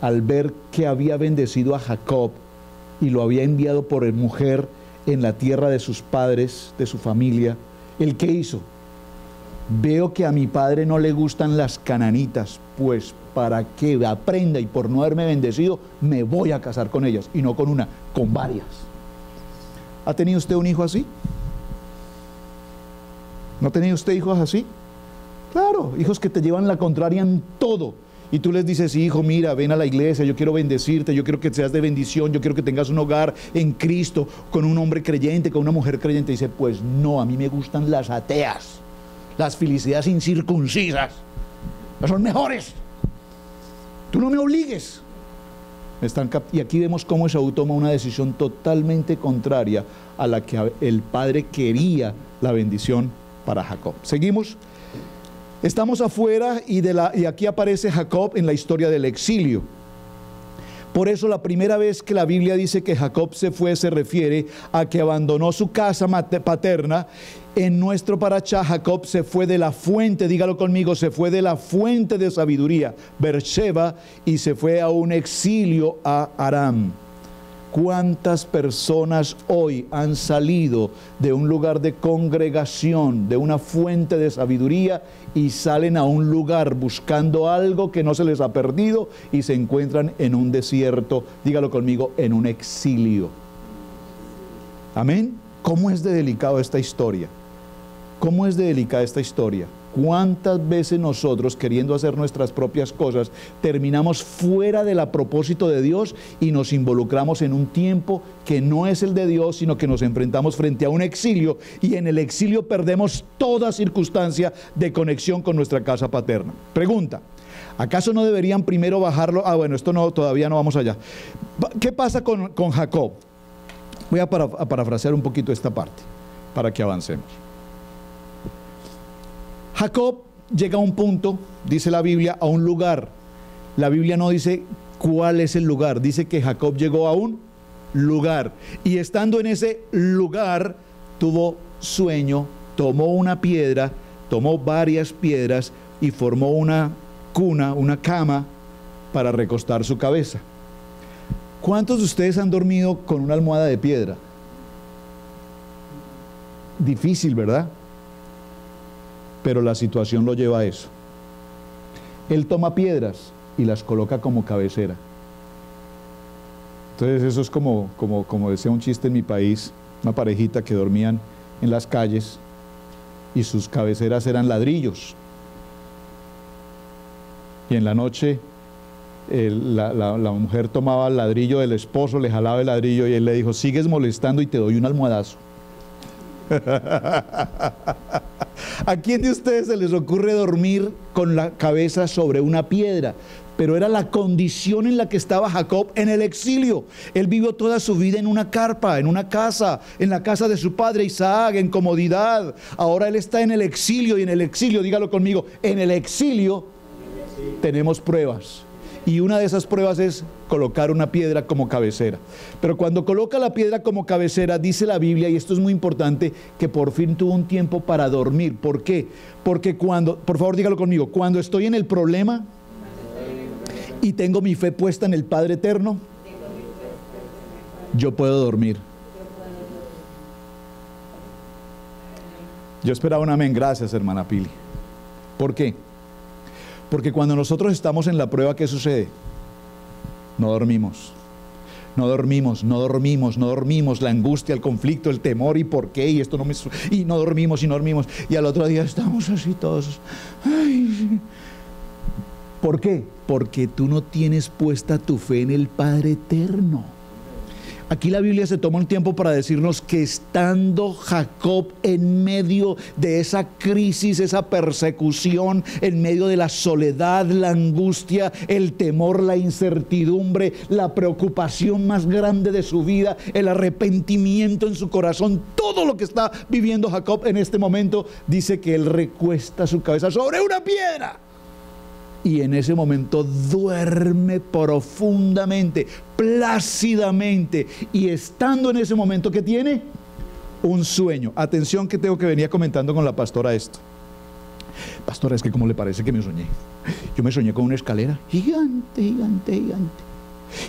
Speaker 1: al ver que había bendecido a Jacob y lo había enviado por mujer en la tierra de sus padres, de su familia, ¿el qué hizo? Veo que a mi padre no le gustan las cananitas, pues para que aprenda y por no haberme bendecido, me voy a casar con ellas, y no con una, con varias. ¿Ha tenido usted un hijo así? ¿No ha tenido usted hijos así? Claro, hijos que te llevan la contraria en todo. Y tú les dices, hijo, mira, ven a la iglesia, yo quiero bendecirte, yo quiero que seas de bendición, yo quiero que tengas un hogar en Cristo, con un hombre creyente, con una mujer creyente. Y dice, pues no, a mí me gustan las ateas, las felicidades incircuncisas, son mejores. Tú no me obligues. Y aquí vemos cómo Esaú toma una decisión totalmente contraria a la que el padre quería la bendición para Jacob. Seguimos. Estamos afuera y aquí aparece Jacob en la historia del exilio. Por eso la primera vez que la Biblia dice que Jacob se fue, se refiere a que abandonó su casa paterna. En nuestro parachá, Jacob se fue de la fuente, dígalo conmigo, se fue de la fuente de sabiduría, Beersheba, y se fue a un exilio a Aram. ¿Cuántas personas hoy han salido de un lugar de congregación, de una fuente de sabiduría, y salen a un lugar buscando algo que no se les ha perdido y se encuentran en un desierto, dígalo conmigo, en un exilio? Amén. ¿Cómo es de delicado esta historia? ¿Cómo es de delicada esta historia? ¿Cuántas veces nosotros, queriendo hacer nuestras propias cosas, terminamos fuera del propósito de Dios y nos involucramos en un tiempo que no es el de Dios, sino que nos enfrentamos frente a un exilio, y en el exilio perdemos toda circunstancia de conexión con nuestra casa paterna? Pregunta: ¿acaso no deberían primero bajarlo? Bueno, esto no, todavía no vamos allá. ¿Qué pasa con Jacob? Voy a parafrasear un poquito esta parte para que avancemos. Jacob llega a un punto, dice la Biblia, a un lugar. La Biblia no dice cuál es el lugar, dice que Jacob llegó a un lugar. Y estando en ese lugar, tuvo sueño, tomó una piedra, tomó varias piedras y formó una cuna, una cama para recostar su cabeza. ¿Cuántos de ustedes han dormido con una almohada de piedra? Difícil, ¿verdad? Pero la situación lo lleva a eso. Él toma piedras y las coloca como cabecera. Entonces eso es como decía un chiste en mi país, una parejita que dormían en las calles y sus cabeceras eran ladrillos. Y en la noche la mujer tomaba el ladrillo del esposo, le jalaba el ladrillo y él le dijo, sigues molestando y te doy un almohadazo. ¿A quién de ustedes se les ocurre dormir con la cabeza sobre una piedra? Pero era la condición en la que estaba Jacob en el exilio. Él vivió toda su vida en una carpa, en una casa, en la casa de su padre Isaac, en comodidad. Ahora él está en el exilio, y en el exilio, dígalo conmigo, en el exilio tenemos pruebas. Y una de esas pruebas es colocar una piedra como cabecera. Pero cuando coloca la piedra como cabecera, dice la Biblia, y esto es muy importante, que por fin tuvo un tiempo para dormir. ¿Por qué? Porque cuando, por favor dígalo conmigo, cuando estoy en el problema y tengo mi fe puesta en el Padre Eterno, yo puedo dormir. Yo esperaba un amén. Gracias, hermana Pili. ¿Por qué? Porque cuando nosotros estamos en la prueba, ¿qué sucede? No dormimos. No dormimos, no dormimos, no dormimos. La angustia, el conflicto, el temor, y por qué, y esto no me... Y no dormimos, y no dormimos. Y al otro día estamos así todos. Ay. ¿Por qué? Porque tú no tienes puesta tu fe en el Padre Eterno. Aquí la Biblia se toma un tiempo para decirnos que estando Jacob en medio de esa crisis, esa persecución, en medio de la soledad, la angustia, el temor, la incertidumbre, la preocupación más grande de su vida, el arrepentimiento en su corazón, todo lo que está viviendo Jacob en este momento, dice que él recuesta su cabeza sobre una piedra. Y en ese momento duerme profundamente, plácidamente. Y estando en ese momento, ¿qué tiene? Un sueño. Atención, que tengo que venía comentando con la pastora esto. Pastora, es que ¿cómo le parece que me soñé? Yo me soñé con una escalera gigante, gigante, gigante.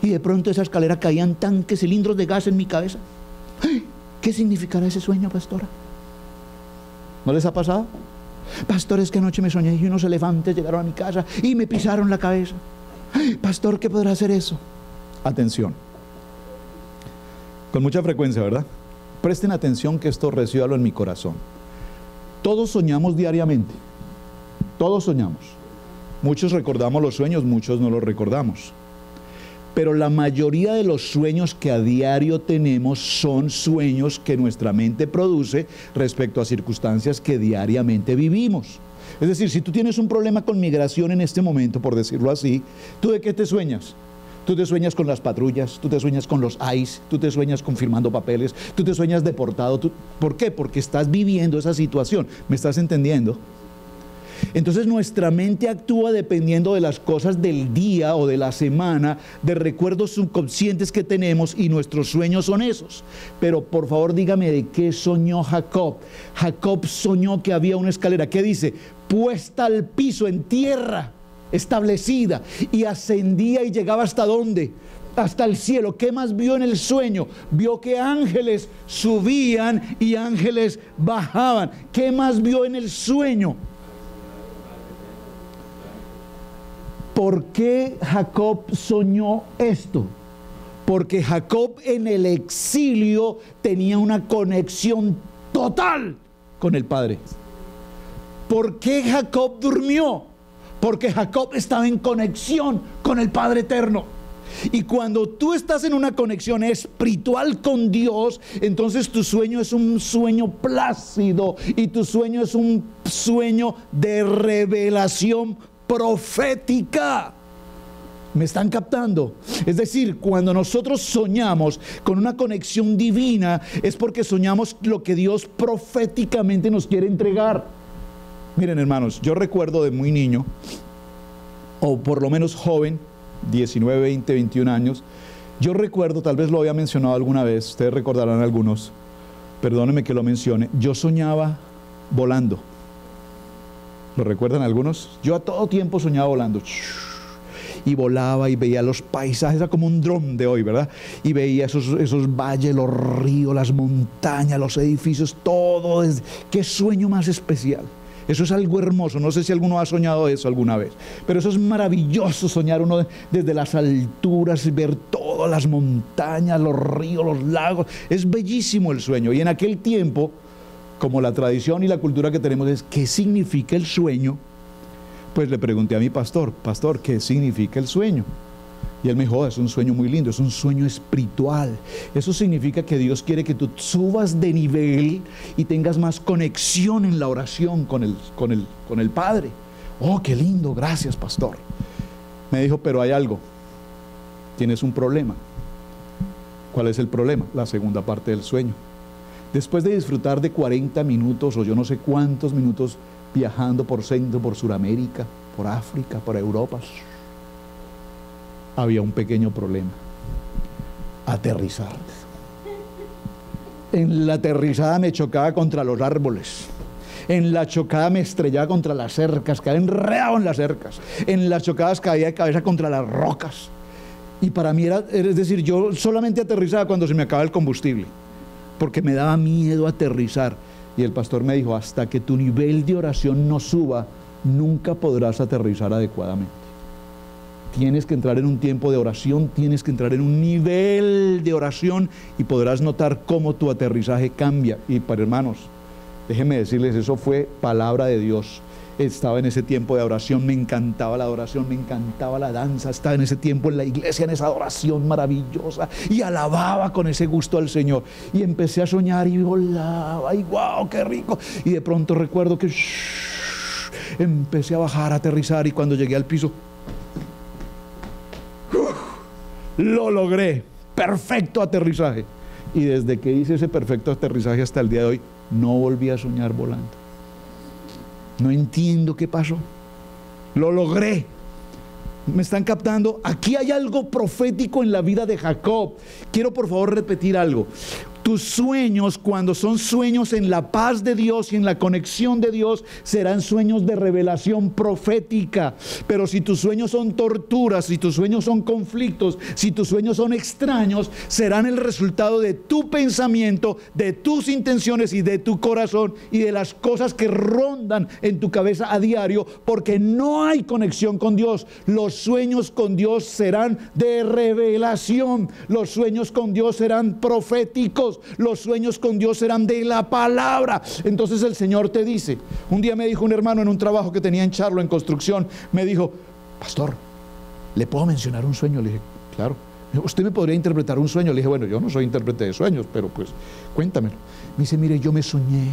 Speaker 1: Y de pronto esa escalera caían tanques, cilindros de gas en mi cabeza. ¿Qué significará ese sueño, pastora? ¿No les ha pasado? Pastor, es que anoche me soñé y unos elefantes llegaron a mi casa y me pisaron la cabeza. Pastor, ¿qué podrá hacer eso? Atención. Con mucha frecuencia, ¿verdad? Presten atención, que esto recíbalo en mi corazón. Todos soñamos diariamente. Todos soñamos. Muchos recordamos los sueños, muchos no los recordamos. Pero la mayoría de los sueños que a diario tenemos son sueños que nuestra mente produce respecto a circunstancias que diariamente vivimos. Es decir, si tú tienes un problema con migración en este momento, por decirlo así, ¿tú de qué te sueñas? Tú te sueñas con las patrullas, tú te sueñas con los ICE, tú te sueñas con firmando papeles, tú te sueñas deportado. ¿Por qué? Porque estás viviendo esa situación. ¿Me estás entendiendo? Entonces nuestra mente actúa dependiendo de las cosas del día o de la semana, de recuerdos subconscientes que tenemos, y nuestros sueños son esos. Pero por favor dígame de qué soñó Jacob. Jacob soñó que había una escalera, ¿qué dice? Puesta al piso, en tierra, establecida, y ascendía y llegaba ¿hasta dónde? Hasta el cielo. ¿Qué más vio en el sueño? Vio que ángeles subían y ángeles bajaban. ¿Qué más vio en el sueño? ¿Por qué Jacob soñó esto? Porque Jacob en el exilio tenía una conexión total con el Padre. ¿Por qué Jacob durmió? Porque Jacob estaba en conexión con el Padre Eterno. Y cuando tú estás en una conexión espiritual con Dios, entonces tu sueño es un sueño plácido y tu sueño es un sueño de revelación profética. ¿Me están captando? Es decir, cuando nosotros soñamos con una conexión divina, es porque soñamos lo que Dios proféticamente nos quiere entregar. Miren, hermanos, yo recuerdo de muy niño, o por lo menos joven, 19, 20, 21 años, yo recuerdo, tal vez lo había mencionado alguna vez, ustedes recordarán algunos, perdónenme que lo mencione, yo soñaba volando. ¿Lo recuerdan algunos? Yo a todo tiempo soñaba volando. Y volaba y veía los paisajes, era como un dron de hoy, ¿verdad? Y veía esos valles, los ríos, las montañas, los edificios, todo. ¡Qué sueño más especial! Eso es algo hermoso. No sé si alguno ha soñado eso alguna vez, pero eso es maravilloso, soñar uno desde las alturas y ver todas las montañas, los ríos, los lagos. Es bellísimo el sueño. Y en aquel tiempo, como la tradición y la cultura que tenemos es ¿qué significa el sueño? Pues le pregunté a mi pastor, ¿qué significa el sueño? Y él me dijo, es un sueño muy lindo, es un sueño espiritual. Eso significa que Dios quiere que tú subas de nivel y tengas más conexión en la oración con el Padre. Oh, qué lindo, gracias, pastor. Me dijo, pero hay algo, tienes un problema. ¿Cuál es el problema? La segunda parte del sueño. Después de disfrutar de 40 minutos o yo no sé cuántos minutos viajando por Centro, por Sudamérica, por África, por Europa, había un pequeño problema: aterrizar. En la aterrizada me chocaba contra los árboles. En la chocada me estrellaba contra las cercas, caía enredado en las cercas. En las chocadas caía de cabeza contra las rocas. Y para mí es decir, yo solamente aterrizaba cuando se me acaba el combustible, porque me daba miedo aterrizar. Y el pastor me dijo, hasta que tu nivel de oración no suba, nunca podrás aterrizar adecuadamente. Tienes que entrar en un tiempo de oración, tienes que entrar en un nivel de oración y podrás notar cómo tu aterrizaje cambia. Y para hermanos, déjenme decirles, eso fue palabra de Dios. estaba en ese tiempo de adoración, me encantaba la adoración, me encantaba la danza, estaba en ese tiempo en la iglesia, en esa adoración maravillosa, y alababa con ese gusto al Señor, y empecé a soñar y volaba, y wow, qué rico, y de pronto recuerdo que empecé a bajar, a aterrizar, y cuando llegué al piso, lo logré, perfecto aterrizaje, y desde que hice ese perfecto aterrizaje hasta el día de hoy, no volví a soñar volando. No entiendo qué pasó. Lo logré. ¿Me están captando? Aquí hay algo profético en la vida de Jacob. Quiero por favor repetir algo. Tus sueños, cuando son sueños en la paz de Dios y en la conexión de Dios, serán sueños de revelación profética. Pero si tus sueños son torturas, si tus sueños son conflictos, si tus sueños son extraños, serán el resultado de tu pensamiento, de tus intenciones y de tu corazón y de las cosas que rondan en tu cabeza a diario, porque no hay conexión con Dios. Los sueños con Dios serán de revelación. Los sueños con Dios serán proféticos. Los sueños con Dios serán de la palabra. Entonces el Señor te dice, un día me dijo un hermano en un trabajo que tenía en Charlo, en construcción, me dijo, pastor, ¿le puedo mencionar un sueño? Le dije, claro. ¿Usted me podría interpretar un sueño? Le dije, bueno, yo no soy intérprete de sueños, pero pues cuéntamelo. Me dice, mire, yo me soñé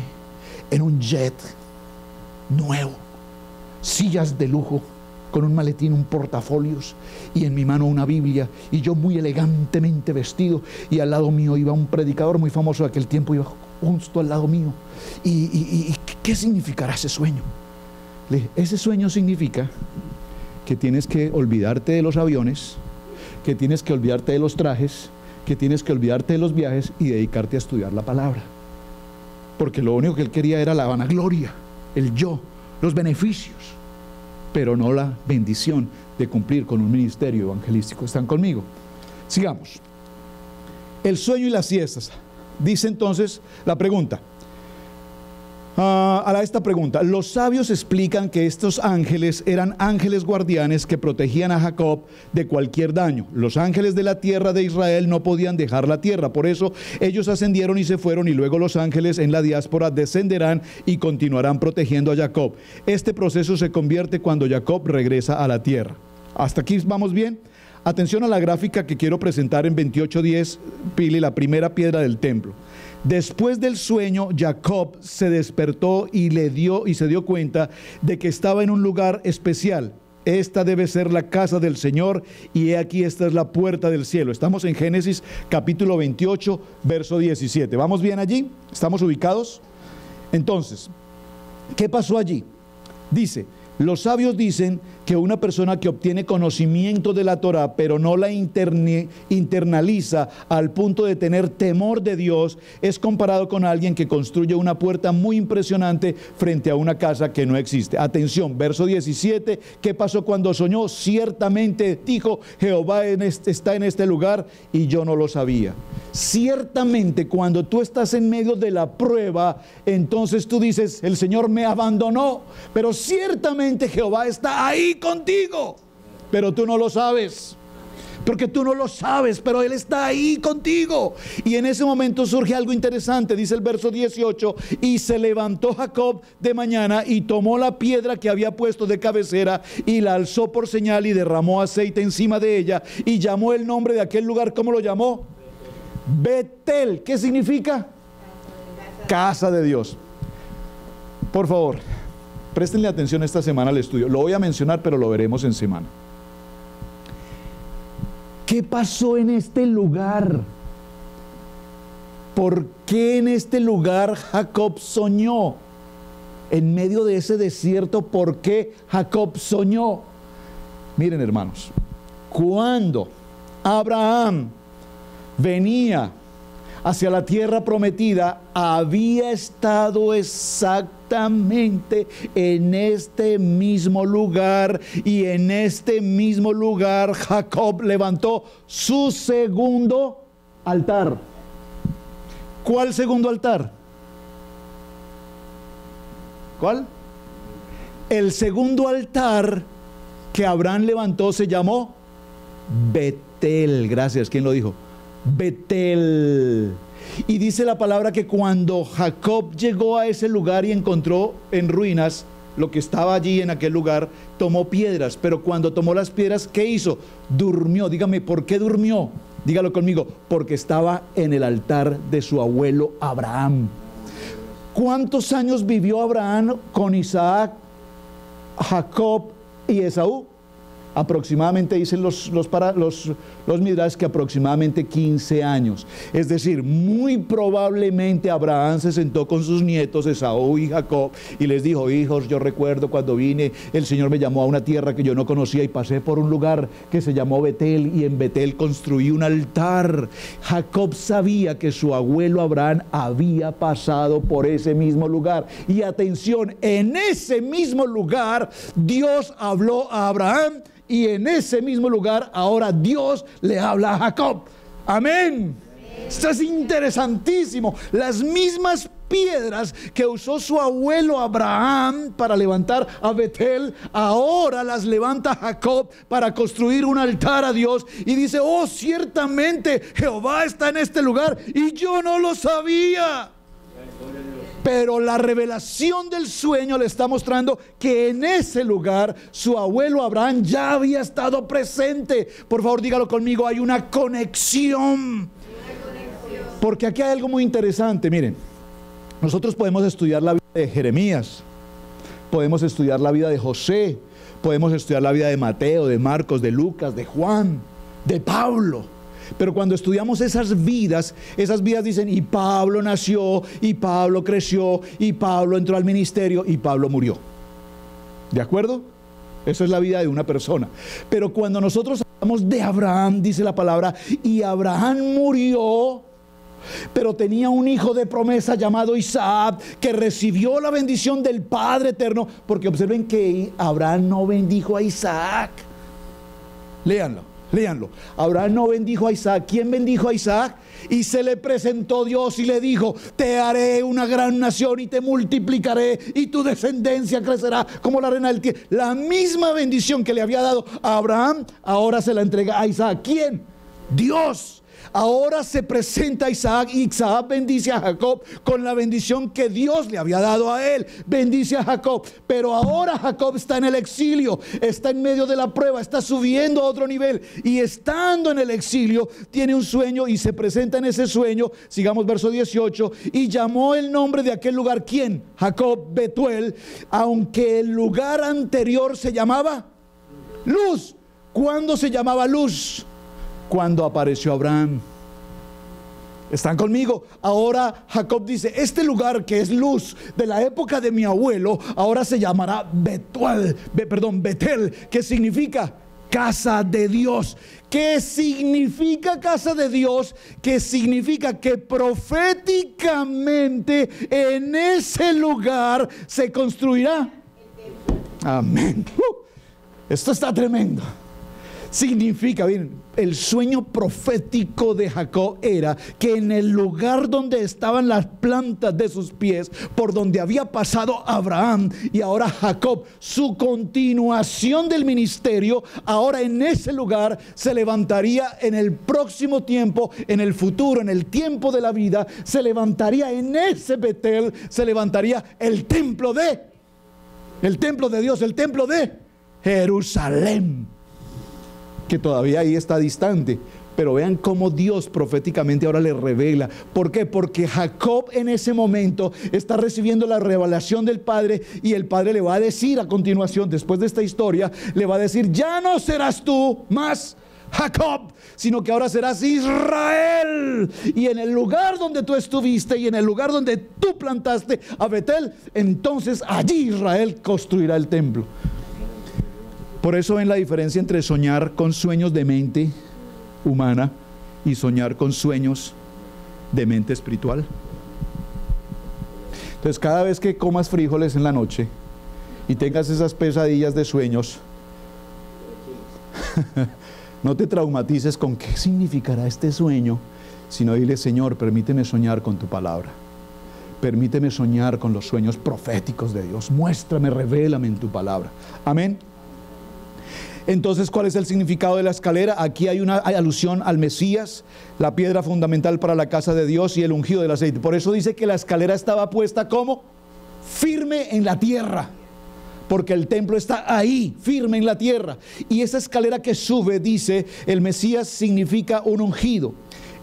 Speaker 1: en un jet nuevo, sillas de lujo, con un maletín, un portafolios, y en mi mano una Biblia, y yo muy elegantemente vestido, y al lado mío iba un predicador muy famoso de aquel tiempo, iba justo al lado mío. ¿Y qué significará ese sueño? Le dije, ese sueño significa que tienes que olvidarte de los aviones, que tienes que olvidarte de los trajes, que tienes que olvidarte de los viajes y dedicarte a estudiar la palabra. Porque lo único que él quería era la vanagloria, el yo, los beneficios, pero no la bendición de cumplir con un ministerio evangelístico. ¿Están conmigo? Sigamos. El sueño y las siestas. Dice entonces la pregunta. A esta pregunta, los sabios explican que estos ángeles eran ángeles guardianes que protegían a Jacob de cualquier daño. Los ángeles de la tierra de Israel no podían dejar la tierra, por eso ellos ascendieron y se fueron, y luego los ángeles en la diáspora descenderán y continuarán protegiendo a Jacob. Este proceso se convierte cuando Jacob regresa a la tierra. ¿Hasta aquí vamos bien? Atención a la gráfica que quiero presentar en 28:10, Pili, la primera piedra del templo. Después del sueño, Jacob se despertó y se dio cuenta de que estaba en un lugar especial. Esta debe ser la casa del Señor, y he aquí esta es la puerta del cielo. Estamos en Génesis capítulo 28, verso 17. ¿Vamos bien allí? ¿Estamos ubicados? Entonces, ¿qué pasó allí? Dice, los sabios dicen que una persona que obtiene conocimiento de la Torá, pero no la internaliza al punto de tener temor de Dios, es comparado con alguien que construye una puerta muy impresionante frente a una casa que no existe. Atención, verso 17, ¿qué pasó cuando soñó? Ciertamente dijo, Jehová está en este lugar y yo no lo sabía. Ciertamente, cuando tú estás en medio de la prueba, entonces tú dices, el Señor me abandonó, pero ciertamente Jehová está ahí contigo, pero tú no lo sabes, porque tú no lo sabes, pero Él está ahí contigo. Y en ese momento surge algo interesante, dice el verso 18, y se levantó Jacob de mañana y tomó la piedra que había puesto de cabecera y la alzó por señal y derramó aceite encima de ella y llamó el nombre de aquel lugar, ¿cómo lo llamó? Betel. ¿Qué significa? Casa de Dios. Por favor, préstenle atención esta semana al estudio. Lo voy a mencionar, pero lo veremos en semana. ¿Qué pasó en este lugar? ¿Por qué en este lugar Jacob soñó? En medio de ese desierto, ¿por qué Jacob soñó? Miren, hermanos, cuando Abraham venía hacia la tierra prometida, había estado exactamente en este mismo lugar, y en este mismo lugar Jacob levantó su segundo altar. ¿Cuál segundo altar? ¿Cuál? El segundo altar que Abraham levantó se llamó Betel. Gracias, ¿quién lo dijo? Betel. Y dice la palabra que cuando Jacob llegó a ese lugar y encontró en ruinas lo que estaba allí en aquel lugar, tomó piedras, pero cuando tomó las piedras, ¿qué hizo? Durmió. Dígame, ¿por qué durmió? Dígalo conmigo, porque estaba en el altar de su abuelo Abraham. ¿Cuántos años vivió Abraham con Isaac, Jacob y Esaú? Aproximadamente, dicen los Midrash, que aproximadamente 15 años. Es decir, muy probablemente Abraham se sentó con sus nietos Esaú y Jacob y les dijo: hijos, yo recuerdo cuando vine, el Señor me llamó a una tierra que yo no conocía y pasé por un lugar que se llamó Betel, y en Betel construí un altar. Jacob sabía que su abuelo Abraham había pasado por ese mismo lugar, y atención, en ese mismo lugar Dios habló a Abraham, y en ese mismo lugar ahora Dios le habla a Jacob. Amén. Esto es interesantísimo. Las mismas piedras que usó su abuelo Abraham para levantar a Betel, ahora las levanta Jacob para construir un altar a Dios, y dice: oh, ciertamente Jehová está en este lugar, y yo no lo sabía. Pero la revelación del sueño le está mostrando que en ese lugar su abuelo Abraham ya había estado presente. Por favor, dígalo conmigo, hay una conexión. Porque aquí hay algo muy interesante. Miren, nosotros podemos estudiar la vida de Jeremías, podemos estudiar la vida de José, podemos estudiar la vida de Mateo, de Marcos, de Lucas, de Juan, de Pablo. Pero cuando estudiamos esas vidas dicen: y Pablo nació, y Pablo creció, y Pablo entró al ministerio, y Pablo murió. ¿De acuerdo? Eso es la vida de una persona. Pero cuando nosotros hablamos de Abraham, dice la palabra: y Abraham murió, pero tenía un hijo de promesa llamado Isaac, que recibió la bendición del Padre eterno. Porque observen que Abraham no bendijo a Isaac. Léanlo. Abraham no bendijo a Isaac. ¿Quién bendijo a Isaac? Y se le presentó Dios y le dijo: te haré una gran nación y te multiplicaré, y tu descendencia crecerá como la arena del tierra. La misma bendición que le había dado a Abraham, ahora se la entrega a Isaac. ¿Quién? Dios. Ahora se presenta a Isaac, y Isaac bendice a Jacob con la bendición que Dios le había dado a él. Bendice a Jacob, pero ahora Jacob está en el exilio, está en medio de la prueba, está subiendo a otro nivel, y estando en el exilio tiene un sueño y se presenta en ese sueño. Sigamos verso 18: y llamó el nombre de aquel lugar, ¿quién? Jacob, Betuel, aunque el lugar anterior se llamaba Luz. ¿Cuándo se llamaba Luz? Cuando apareció Abraham. ¿Están conmigo? Ahora Jacob dice: este lugar que es Luz de la época de mi abuelo, ahora se llamará Betel, que significa casa de Dios. ¿Qué significa casa de Dios? Que significa que proféticamente en ese lugar se construirá. Amén. Esto está tremendo. Significa, bien, el sueño profético de Jacob era que en el lugar donde estaban las plantas de sus pies, por donde había pasado Abraham y ahora Jacob, su continuación del ministerio, ahora en ese lugar se levantaría en el próximo tiempo, en el futuro, en el tiempo de la vida, se levantaría en ese Betel, se levantaría el templo de Dios, el templo de Jerusalén, que todavía ahí está distante. Pero vean cómo Dios proféticamente ahora le revela. ¿Por qué? Porque Jacob en ese momento está recibiendo la revelación del Padre, y el Padre le va a decir a continuación, después de esta historia, le va a decir: ya no serás tú más Jacob, sino que ahora serás Israel. Y en el lugar donde tú estuviste, y en el lugar donde tú plantaste a Betel, entonces allí Israel construirá el templo. Por eso ven la diferencia entre soñar con sueños de mente humana y soñar con sueños de mente espiritual. Entonces, cada vez que comas frijoles en la noche y tengas esas pesadillas de sueños, no te traumatices con qué significará este sueño, sino dile: Señor, permíteme soñar con tu palabra. Permíteme soñar con los sueños proféticos de Dios. Muéstrame, revélame en tu palabra. Amén. Entonces, ¿cuál es el significado de la escalera? Aquí hay una alusión al Mesías, la piedra fundamental para la casa de Dios, y el ungido del aceite. Por eso dice que la escalera estaba puesta como firme en la tierra. porque el templo está ahí, firme en la tierra. Y esa escalera que sube, dice, el Mesías significa un ungido.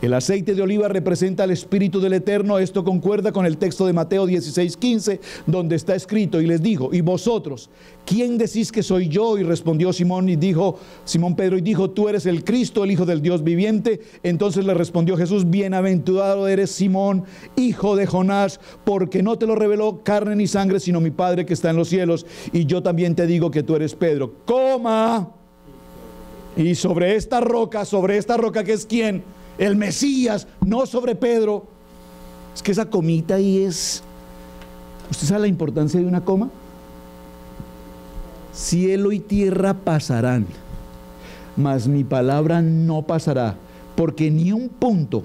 Speaker 1: El aceite de oliva representa al Espíritu del Eterno. Esto concuerda con el texto de Mateo 16:15, donde está escrito: y les dijo, ¿y vosotros, quién decís que soy yo? Y respondió Simón Pedro y dijo, tú eres el Cristo, el Hijo del Dios viviente. Entonces le respondió Jesús, bienaventurado eres Simón, hijo de Jonás, porque no te lo reveló carne ni sangre, sino mi Padre que está en los cielos. Y yo también te digo que tú eres Pedro, y sobre esta roca que es ¿quién? El Mesías, no sobre Pedro. Es que esa comita ahí es... ¿Usted sabe la importancia de una coma? Cielo y tierra pasarán, mas mi palabra no pasará, porque ni un punto,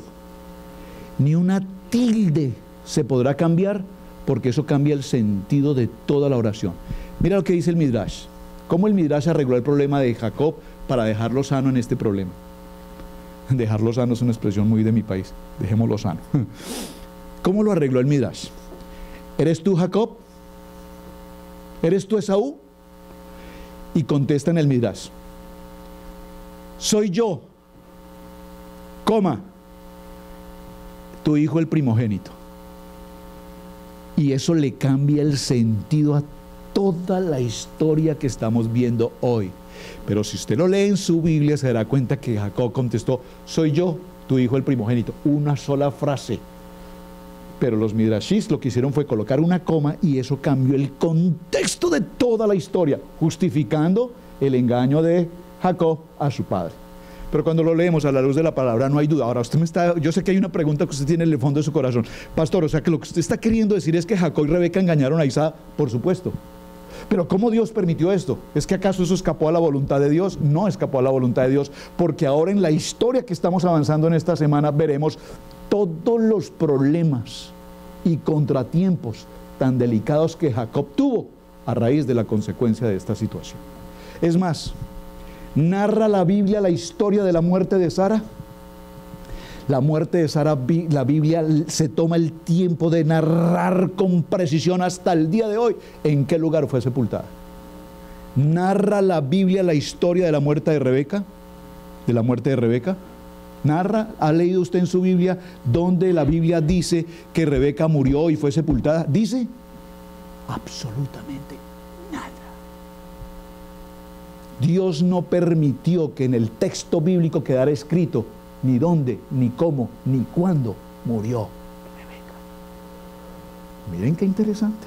Speaker 1: ni una tilde se podrá cambiar, porque eso cambia el sentido de toda la oración. Mira lo que dice el Midrash. ¿Cómo el Midrash arregló el problema de Jacob para dejarlo sano en este problema? Dejarlo sano es una expresión muy de mi país. Dejémoslo sano. ¿Cómo lo arregló el Midrash? ¿Eres tú Jacob? ¿Eres tú Esaú? Y contesta en el Midrash: soy yo, tu hijo el primogénito. Y eso le cambia el sentido a toda la historia que estamos viendo hoy. Pero si usted lo lee en su Biblia, se dará cuenta que Jacob contestó: soy yo, tu hijo el primogénito. Una sola frase. Pero los midrashis lo que hicieron fue colocar una coma, y eso cambió el contexto de toda la historia, justificando el engaño de Jacob a su padre. Pero cuando lo leemos a la luz de la palabra, no hay duda. Ahora, yo sé que hay una pregunta que usted tiene en el fondo de su corazón. Pastor, o sea que lo que usted está queriendo decir es que Jacob y Rebeca engañaron a Isaac. Por supuesto. Pero ¿cómo Dios permitió esto? ¿Es que acaso eso escapó a la voluntad de Dios? No escapó a la voluntad de Dios, porque ahora en la historia que estamos avanzando en esta semana veremos todos los problemas y contratiempos tan delicados que Jacob tuvo a raíz de la consecuencia de esta situación. Es más, narra la Biblia la historia de la muerte de Sara. La muerte de Sara, la Biblia se toma el tiempo de narrar con precisión hasta el día de hoy en qué lugar fue sepultada. Narra la Biblia la historia de la muerte de Rebeca, narra. ¿Ha leído usted en su Biblia donde la Biblia dice que Rebeca murió y fue sepultada? ¿Dice? Absolutamente nada. Dios no permitió que en el texto bíblico quedara escrito ni dónde, ni cómo, ni cuándo murió Rebeca. Miren qué interesante.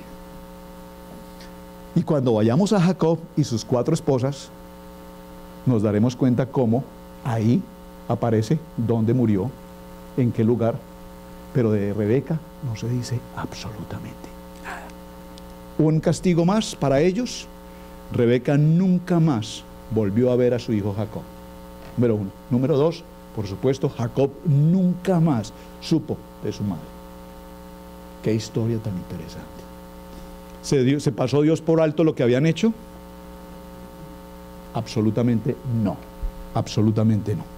Speaker 1: Y cuando vayamos a Jacob y sus 4 esposas, nos daremos cuenta cómo ahí aparece dónde murió, en qué lugar, pero de Rebeca no se dice absolutamente nada. Un castigo más para ellos: Rebeca nunca más volvió a ver a su hijo Jacob. Número 1. Número 2, por supuesto, Jacob nunca más supo de su madre. Qué historia tan interesante. ¿Se pasó Dios por alto lo que habían hecho? Absolutamente no. Absolutamente no.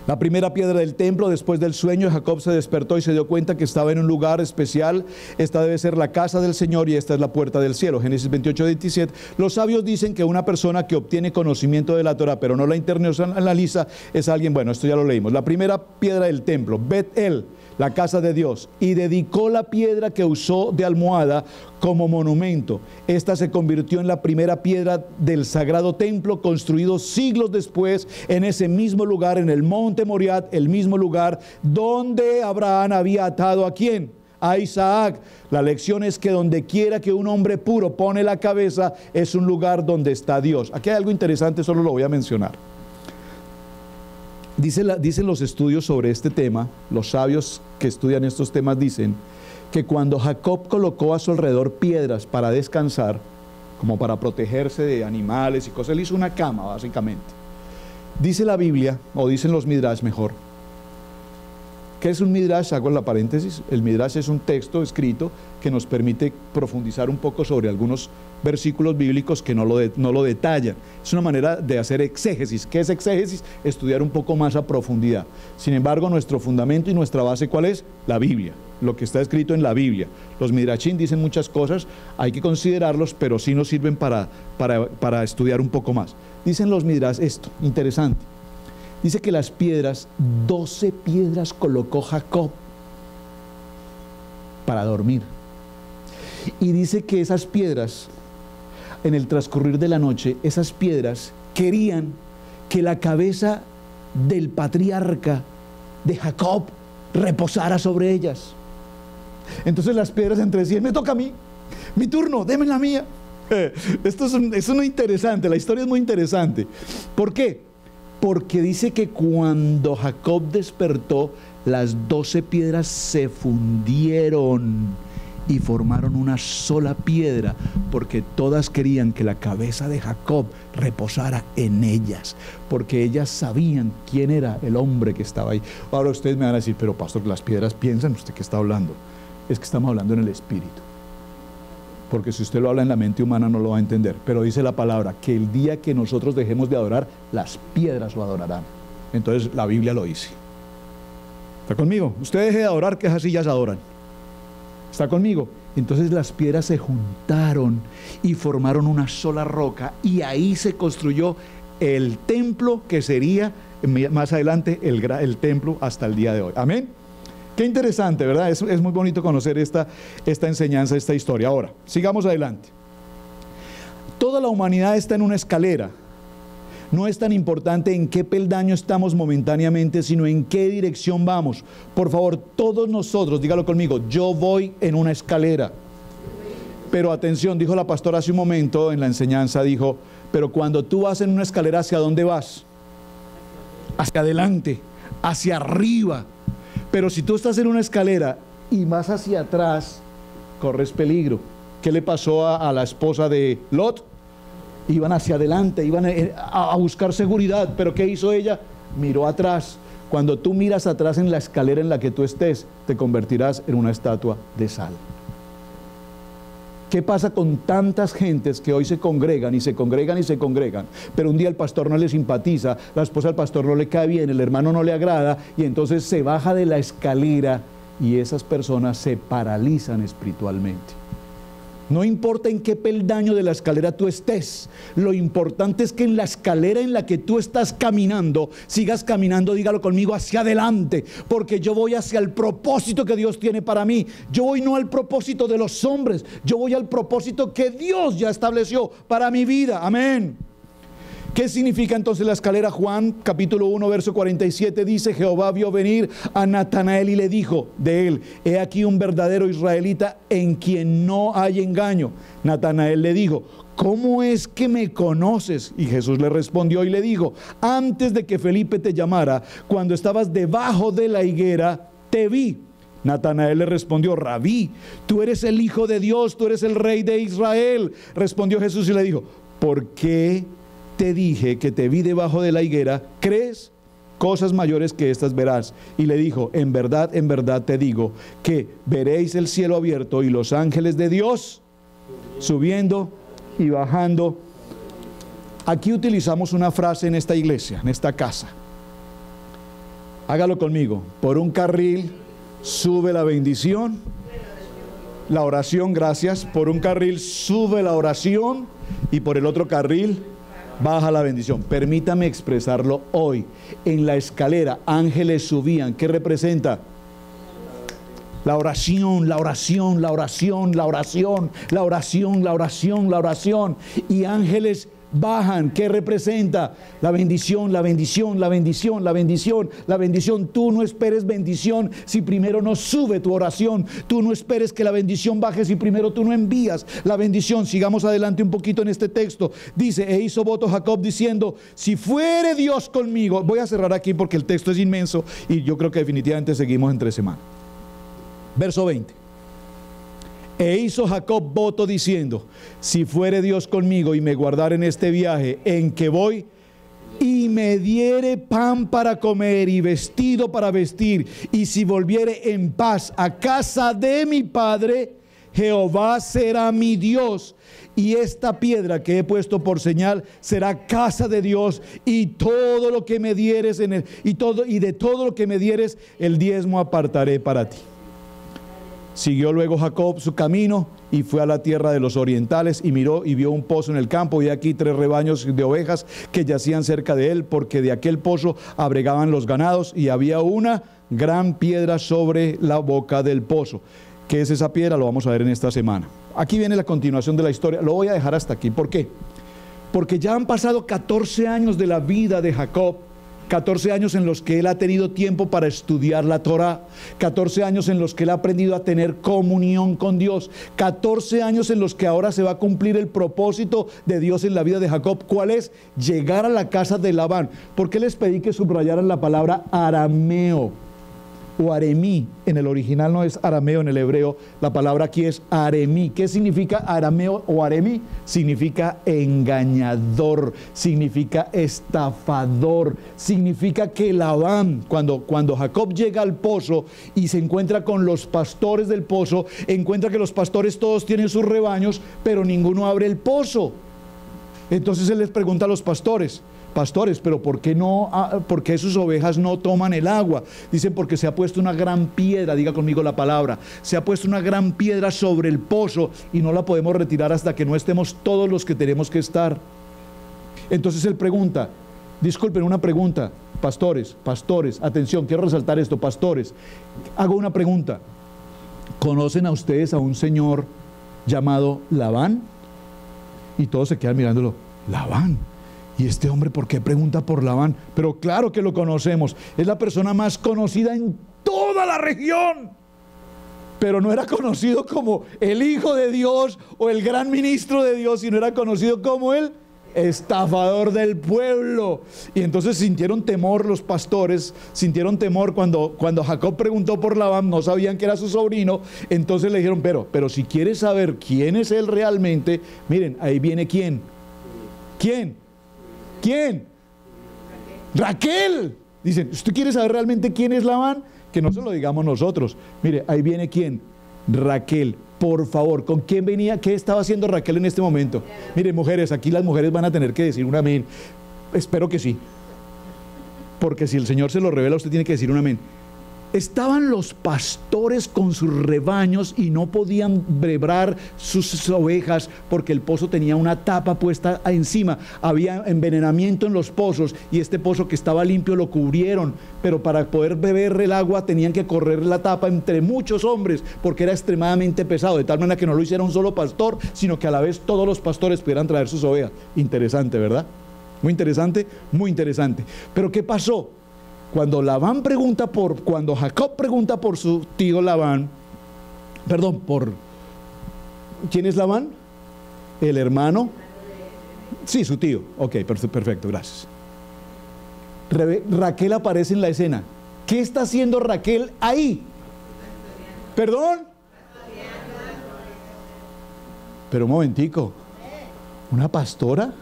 Speaker 1: La primera piedra del templo, después del sueño, Jacob se despertó y se dio cuenta que estaba en un lugar especial. Esta debe ser la casa del Señor y esta es la puerta del cielo. Génesis 28:27. Los sabios dicen que una persona que obtiene conocimiento de la Torah pero no la internaliza es alguien, bueno, esto ya lo leímos. La primera piedra del templo, Bet-El, la casa de Dios, y dedicó la piedra que usó de almohada como monumento. Esta se convirtió en la primera piedra del sagrado templo, construido siglos después en ese mismo lugar, en el monte Moriat, el mismo lugar donde Abraham había atado ¿a quién? A Isaac. La lección es que donde quiera que un hombre puro pone la cabeza, es un lugar donde está Dios. Aquí hay algo interesante, solo lo voy a mencionar. Dicen los estudios sobre este tema, los sabios que estudian estos temas dicen que cuando Jacob colocó a su alrededor piedras para descansar, como para protegerse de animales y cosas, él hizo una cama básicamente. Dice la Biblia, o dicen los midrash mejor. ¿Qué es un midrash? Hago la paréntesis. El midrash es un texto escrito que nos permite profundizar un poco sobre algunos versículos bíblicos que no lo detallan. Es una manera de hacer exégesis. ¿Qué es exégesis? Estudiar un poco más a profundidad. Sin embargo, nuestro fundamento y nuestra base, ¿cuál es? La Biblia. lo que está escrito en la Biblia. Los Midrashim dicen muchas cosas, hay que considerarlos, pero sí nos sirven para estudiar un poco más. Dicen los Midrash esto, interesante. Dice que las piedras, 12 piedras colocó Jacob para dormir. Y dice que esas piedras, en el transcurrir de la noche, esas piedras querían que la cabeza del patriarca de Jacob reposara sobre ellas. Entonces las piedras entre sí, me toca a mí, mi turno, deme la mía. Esto es muy interesante, la historia es muy interesante. ¿Por qué? Porque dice que cuando Jacob despertó, las 12 piedras se fundieron y formaron una sola piedra, porque todas querían que la cabeza de Jacob reposara en ellas, porque ellas sabían quién era el hombre que estaba ahí. Ahora ustedes me van a decir, pero pastor, las piedras piensan, ¿usted qué está hablando? Es que estamos hablando en el espíritu, porque si usted lo habla en la mente humana no lo va a entender, pero dice la palabra que el día que nosotros dejemos de adorar, las piedras lo adorarán. Entonces la Biblia lo dice. ¿Está conmigo? Usted deje de adorar, que esas sillas adoran. ¿Está conmigo? Entonces las piedras se juntaron y formaron una sola roca, y ahí se construyó el templo que sería más adelante el templo hasta el día de hoy. Amén. Qué interesante, ¿verdad? Es muy bonito conocer esta enseñanza, esta historia. Ahora, sigamos adelante. Toda la humanidad está en una escalera. No es tan importante en qué peldaño estamos momentáneamente, sino en qué dirección vamos. Por favor, todos nosotros, dígalo conmigo, yo voy en una escalera. Pero atención, dijo la pastora hace un momento en la enseñanza, dijo, pero cuando tú vas en una escalera, ¿hacia dónde vas? Hacia adelante, hacia arriba. Pero si tú estás en una escalera y vas hacia atrás, corres peligro. ¿Qué le pasó a la esposa de Lot? Iban hacia adelante, iban a buscar seguridad, pero ¿qué hizo ella? Miró atrás. Cuando tú miras atrás en la escalera en la que tú estés, te convertirás en una estatua de sal. ¿Qué pasa con tantas gentes que hoy se congregan y se congregan y se congregan, pero un día el pastor no le simpatiza, la esposa del pastor no le cae bien, el hermano no le agrada, y entonces se baja de la escalera y esas personas se paralizan espiritualmente? No importa en qué peldaño de la escalera tú estés, lo importante es que en la escalera en la que tú estás caminando, sigas caminando, dígalo conmigo, hacia adelante, porque yo voy hacia el propósito que Dios tiene para mí. Yo voy no al propósito de los hombres, yo voy al propósito que Dios ya estableció para mi vida. Amén. ¿Qué significa entonces la escalera? Juan capítulo 1 verso 47 dice, Jehová vio venir a Natanael y le dijo de él, he aquí un verdadero israelita en quien no hay engaño. Natanael le dijo, ¿cómo es que me conoces? Y Jesús le respondió y le dijo, antes de que Felipe te llamara, cuando estabas debajo de la higuera, te vi. Natanael le respondió, Rabí, tú eres el Hijo de Dios, tú eres el Rey de Israel. Respondió Jesús y le dijo, ¿por qué te dije que te vi debajo de la higuera? ¿Crees? Cosas mayores que estas verás. Y le dijo, en verdad te digo, que veréis el cielo abierto y los ángeles de Dios subiendo y bajando. Aquí utilizamos una frase en esta iglesia, en esta casa. Hágalo conmigo. Por un carril sube la bendición, la oración, gracias. Por un carril sube la oración y por el otro carril baja la bendición. Permítame expresarlo hoy. En la escalera ángeles subían. ¿Qué representa? La oración, la oración, la oración, la oración, la oración, la oración, la oración. Y ángeles bajan. ¿Qué representa? La bendición, la bendición, la bendición, la bendición, la bendición. Tú no esperes bendición si primero no sube tu oración. Tú no esperes que la bendición baje si primero tú no envías la bendición. Sigamos adelante un poquito en este texto. Dice, e hizo voto Jacob diciendo, si fuere Dios conmigo. Voy a cerrar aquí porque el texto es inmenso y yo creo que definitivamente seguimos entre semana. Verso 20. E hizo Jacob voto diciendo, si fuere Dios conmigo y me guardare en este viaje en que voy, y me diere pan para comer y vestido para vestir, y si volviere en paz a casa de mi padre, Jehová será mi Dios, y esta piedra que he puesto por señal será casa de Dios, y todo lo que me dieres y de todo lo que me dieres el diezmo apartaré para ti. Siguió luego Jacob su camino y fue a la tierra de los orientales y miró y vio un pozo en el campo y aquí 3 rebaños de ovejas que yacían cerca de él, porque de aquel pozo abregaban los ganados y había una gran piedra sobre la boca del pozo. ¿Qué es esa piedra? Lo vamos a ver en esta semana. Aquí viene la continuación de la historia. Lo voy a dejar hasta aquí. ¿Por qué? Porque ya han pasado 14 años de la vida de Jacob. 14 años en los que él ha tenido tiempo para estudiar la Torá, 14 años en los que él ha aprendido a tener comunión con Dios, 14 años en los que ahora se va a cumplir el propósito de Dios en la vida de Jacob. ¿Cuál es? Llegar a la casa de Labán. ¿Por qué les pedí que subrayaran la palabra arameo o aremí? En el original no es arameo, en el hebreo la palabra aquí es aremí. ¿Qué significa arameo o aremí? Significa engañador, significa estafador, significa que Labán, cuando Jacob llega al pozo y se encuentra con los pastores del pozo, encuentra que los pastores todos tienen sus rebaños, pero ninguno abre el pozo. Entonces él les pregunta a los pastores, pero ¿por qué sus ovejas no toman el agua? Dicen, porque se ha puesto una gran piedra, diga conmigo la palabra, se ha puesto una gran piedra sobre el pozo y no la podemos retirar hasta que no estemos todos los que tenemos que estar. Entonces él pregunta, disculpen, una pregunta, pastores, atención, quiero resaltar esto, pastores, hago una pregunta. ¿Conocen a ustedes a un señor llamado Labán? Y todos se quedan mirándolo, Labán. ¿Y este hombre por qué pregunta por Labán? Pero claro que lo conocemos. Es la persona más conocida en toda la región. Pero no era conocido como el Hijo de Dios o el gran ministro de Dios, sino era conocido como el estafador del pueblo. Y entonces sintieron temor los pastores, sintieron temor cuando Jacob preguntó por Labán, no sabían que era su sobrino. Entonces le dijeron, pero si quieres saber quién es él realmente, miren, ahí viene quién. ¿Quién? Raquel. Dicen, ¿usted quiere saber realmente quién es Labán? Que no se lo digamos nosotros. Mire, ahí viene quién. Raquel. Por favor, ¿con quién venía? ¿Qué estaba haciendo Raquel en este momento? Mire, mujeres, aquí las mujeres van a tener que decir un amén. Espero que sí. Porque si el Señor se lo revela, usted tiene que decir un amén. Estaban los pastores con sus rebaños y no podían brebrar sus ovejas porque el pozo tenía una tapa puesta encima. Había envenenamiento en los pozos y este pozo que estaba limpio lo cubrieron, pero para poder beber el agua tenían que correr la tapa entre muchos hombres porque era extremadamente pesado, de tal manera que no lo hiciera un solo pastor, sino que a la vez todos los pastores pudieran traer sus ovejas. Interesante, ¿verdad? Muy interesante, muy interesante. Pero ¿qué pasó? Cuando Jacob pregunta por su tío Labán, ¿quién es Labán? El hermano. Sí, su tío. Ok, perfecto, gracias. Raquel aparece en la escena. ¿Qué está haciendo Raquel ahí? ¿Perdón? Pero un momentico. ¿Una pastora?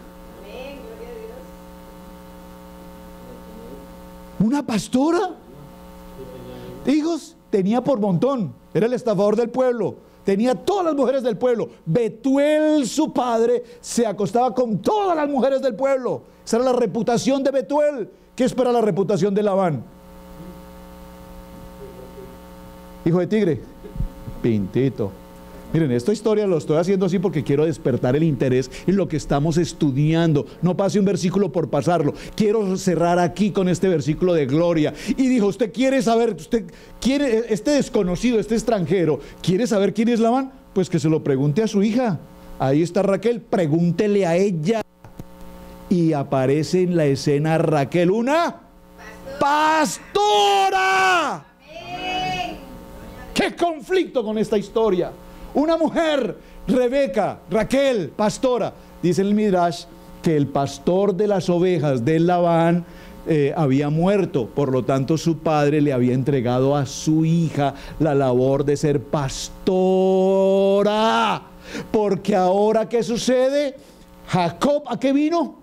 Speaker 1: ¿Una pastora? Hijos, tenía por montón. Era el estafador del pueblo. Tenía todas las mujeres del pueblo. Betuel, su padre, se acostaba con todas las mujeres del pueblo. Esa era la reputación de Betuel. ¿Qué espera la reputación de Labán? Hijo de tigre. Pintito. Miren, esta historia lo estoy haciendo así porque quiero despertar el interés en lo que estamos estudiando. No pase un versículo por pasarlo. Quiero cerrar aquí con este versículo de gloria. Y dijo, usted quiere saber, este desconocido, este extranjero, ¿quiere saber quién es Labán? Pues que se lo pregunte a su hija. Ahí está Raquel, pregúntele a ella. Y aparece en la escena Raquel, una pastora. ¡Qué conflicto con esta historia! Una mujer, Rebeca, Raquel, pastora. Dice el Midrash que el pastor de las ovejas de Labán había muerto, por lo tanto su padre le había entregado a su hija la labor de ser pastora. Porque ahora, ¿qué sucede? Jacob, ¿a qué vino?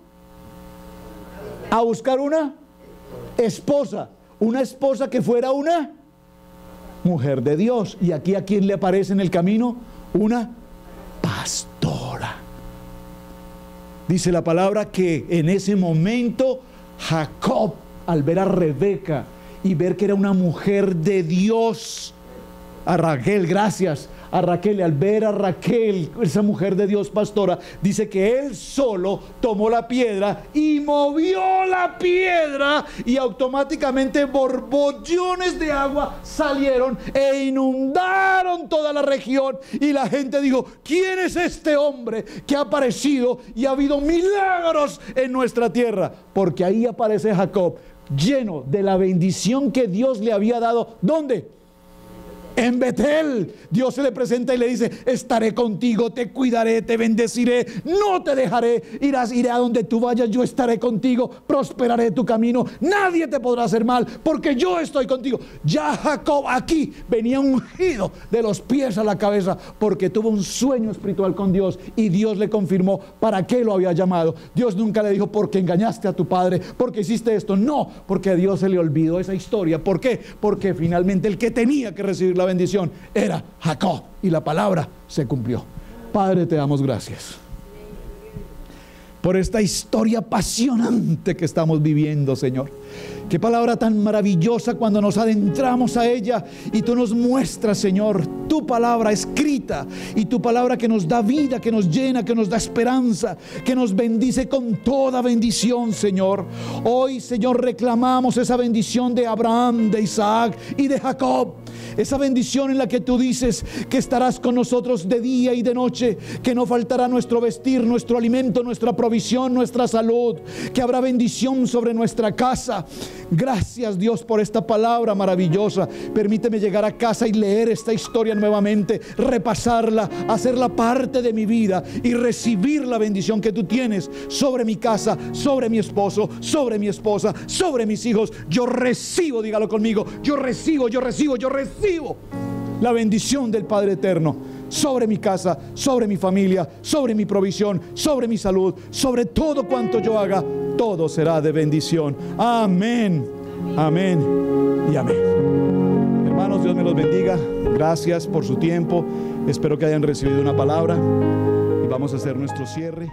Speaker 1: A buscar una esposa que fuera una mujer de Dios. Y aquí, ¿a quién le aparece en el camino? Una pastora. Dice la palabra que en ese momento Jacob, al ver a Rebeca y ver que era una mujer de Dios, a Raquel, gracias a Raquel. Y al ver a Raquel, esa mujer de Dios pastora, dice que él solo tomó la piedra y movió la piedra, y automáticamente borbollones de agua salieron e inundaron toda la región. Y la gente dijo: ¿quién es este hombre que ha aparecido y ha habido milagros en nuestra tierra? Porque ahí aparece Jacob, lleno de la bendición que Dios le había dado. ¿Dónde? En Betel. Dios se le presenta y le dice: estaré contigo, te cuidaré, te bendeciré, no te dejaré, iré a donde tú vayas, yo estaré contigo, prosperaré tu camino, nadie te podrá hacer mal, porque yo estoy contigo. Ya Jacob aquí venía ungido de los pies a la cabeza, porque tuvo un sueño espiritual con Dios, y Dios le confirmó para qué lo había llamado. Dios nunca le dijo: porque engañaste a tu padre, porque hiciste esto. No, porque a Dios se le olvidó esa historia. ¿Por qué? Porque finalmente el que tenía que recibir la bendición era Jacob, y la palabra se cumplió. Padre, te damos gracias por esta historia apasionante que estamos viviendo, Señor. Qué palabra tan maravillosa cuando nos adentramos a ella y tú nos muestras, Señor, tu palabra escrita, y tu palabra que nos da vida, que nos llena, que nos da esperanza, que nos bendice con toda bendición, Señor. Hoy, Señor, reclamamos esa bendición de Abraham, de Isaac y de Jacob. Esa bendición en la que tú dices que estarás con nosotros de día y de noche, que no faltará nuestro vestir, nuestro alimento, nuestra provisión, nuestra salud, que habrá bendición sobre nuestra casa. Gracias, Dios, por esta palabra maravillosa. Permíteme llegar a casa y leer esta historia nuevamente, repasarla, hacerla parte de mi vida y recibir la bendición que tú tienes sobre mi casa, sobre mi esposo, sobre mi esposa, sobre mis hijos. Yo recibo, dígalo conmigo, yo recibo la bendición del Padre Eterno sobre mi casa, sobre mi familia, sobre mi provisión, sobre mi salud, sobre todo cuanto yo haga. Todo será de bendición. Amén, amén y amén. Hermanos, Dios me los bendiga. Gracias por su tiempo. Espero que hayan recibido una palabra, y vamos a hacer nuestro cierre.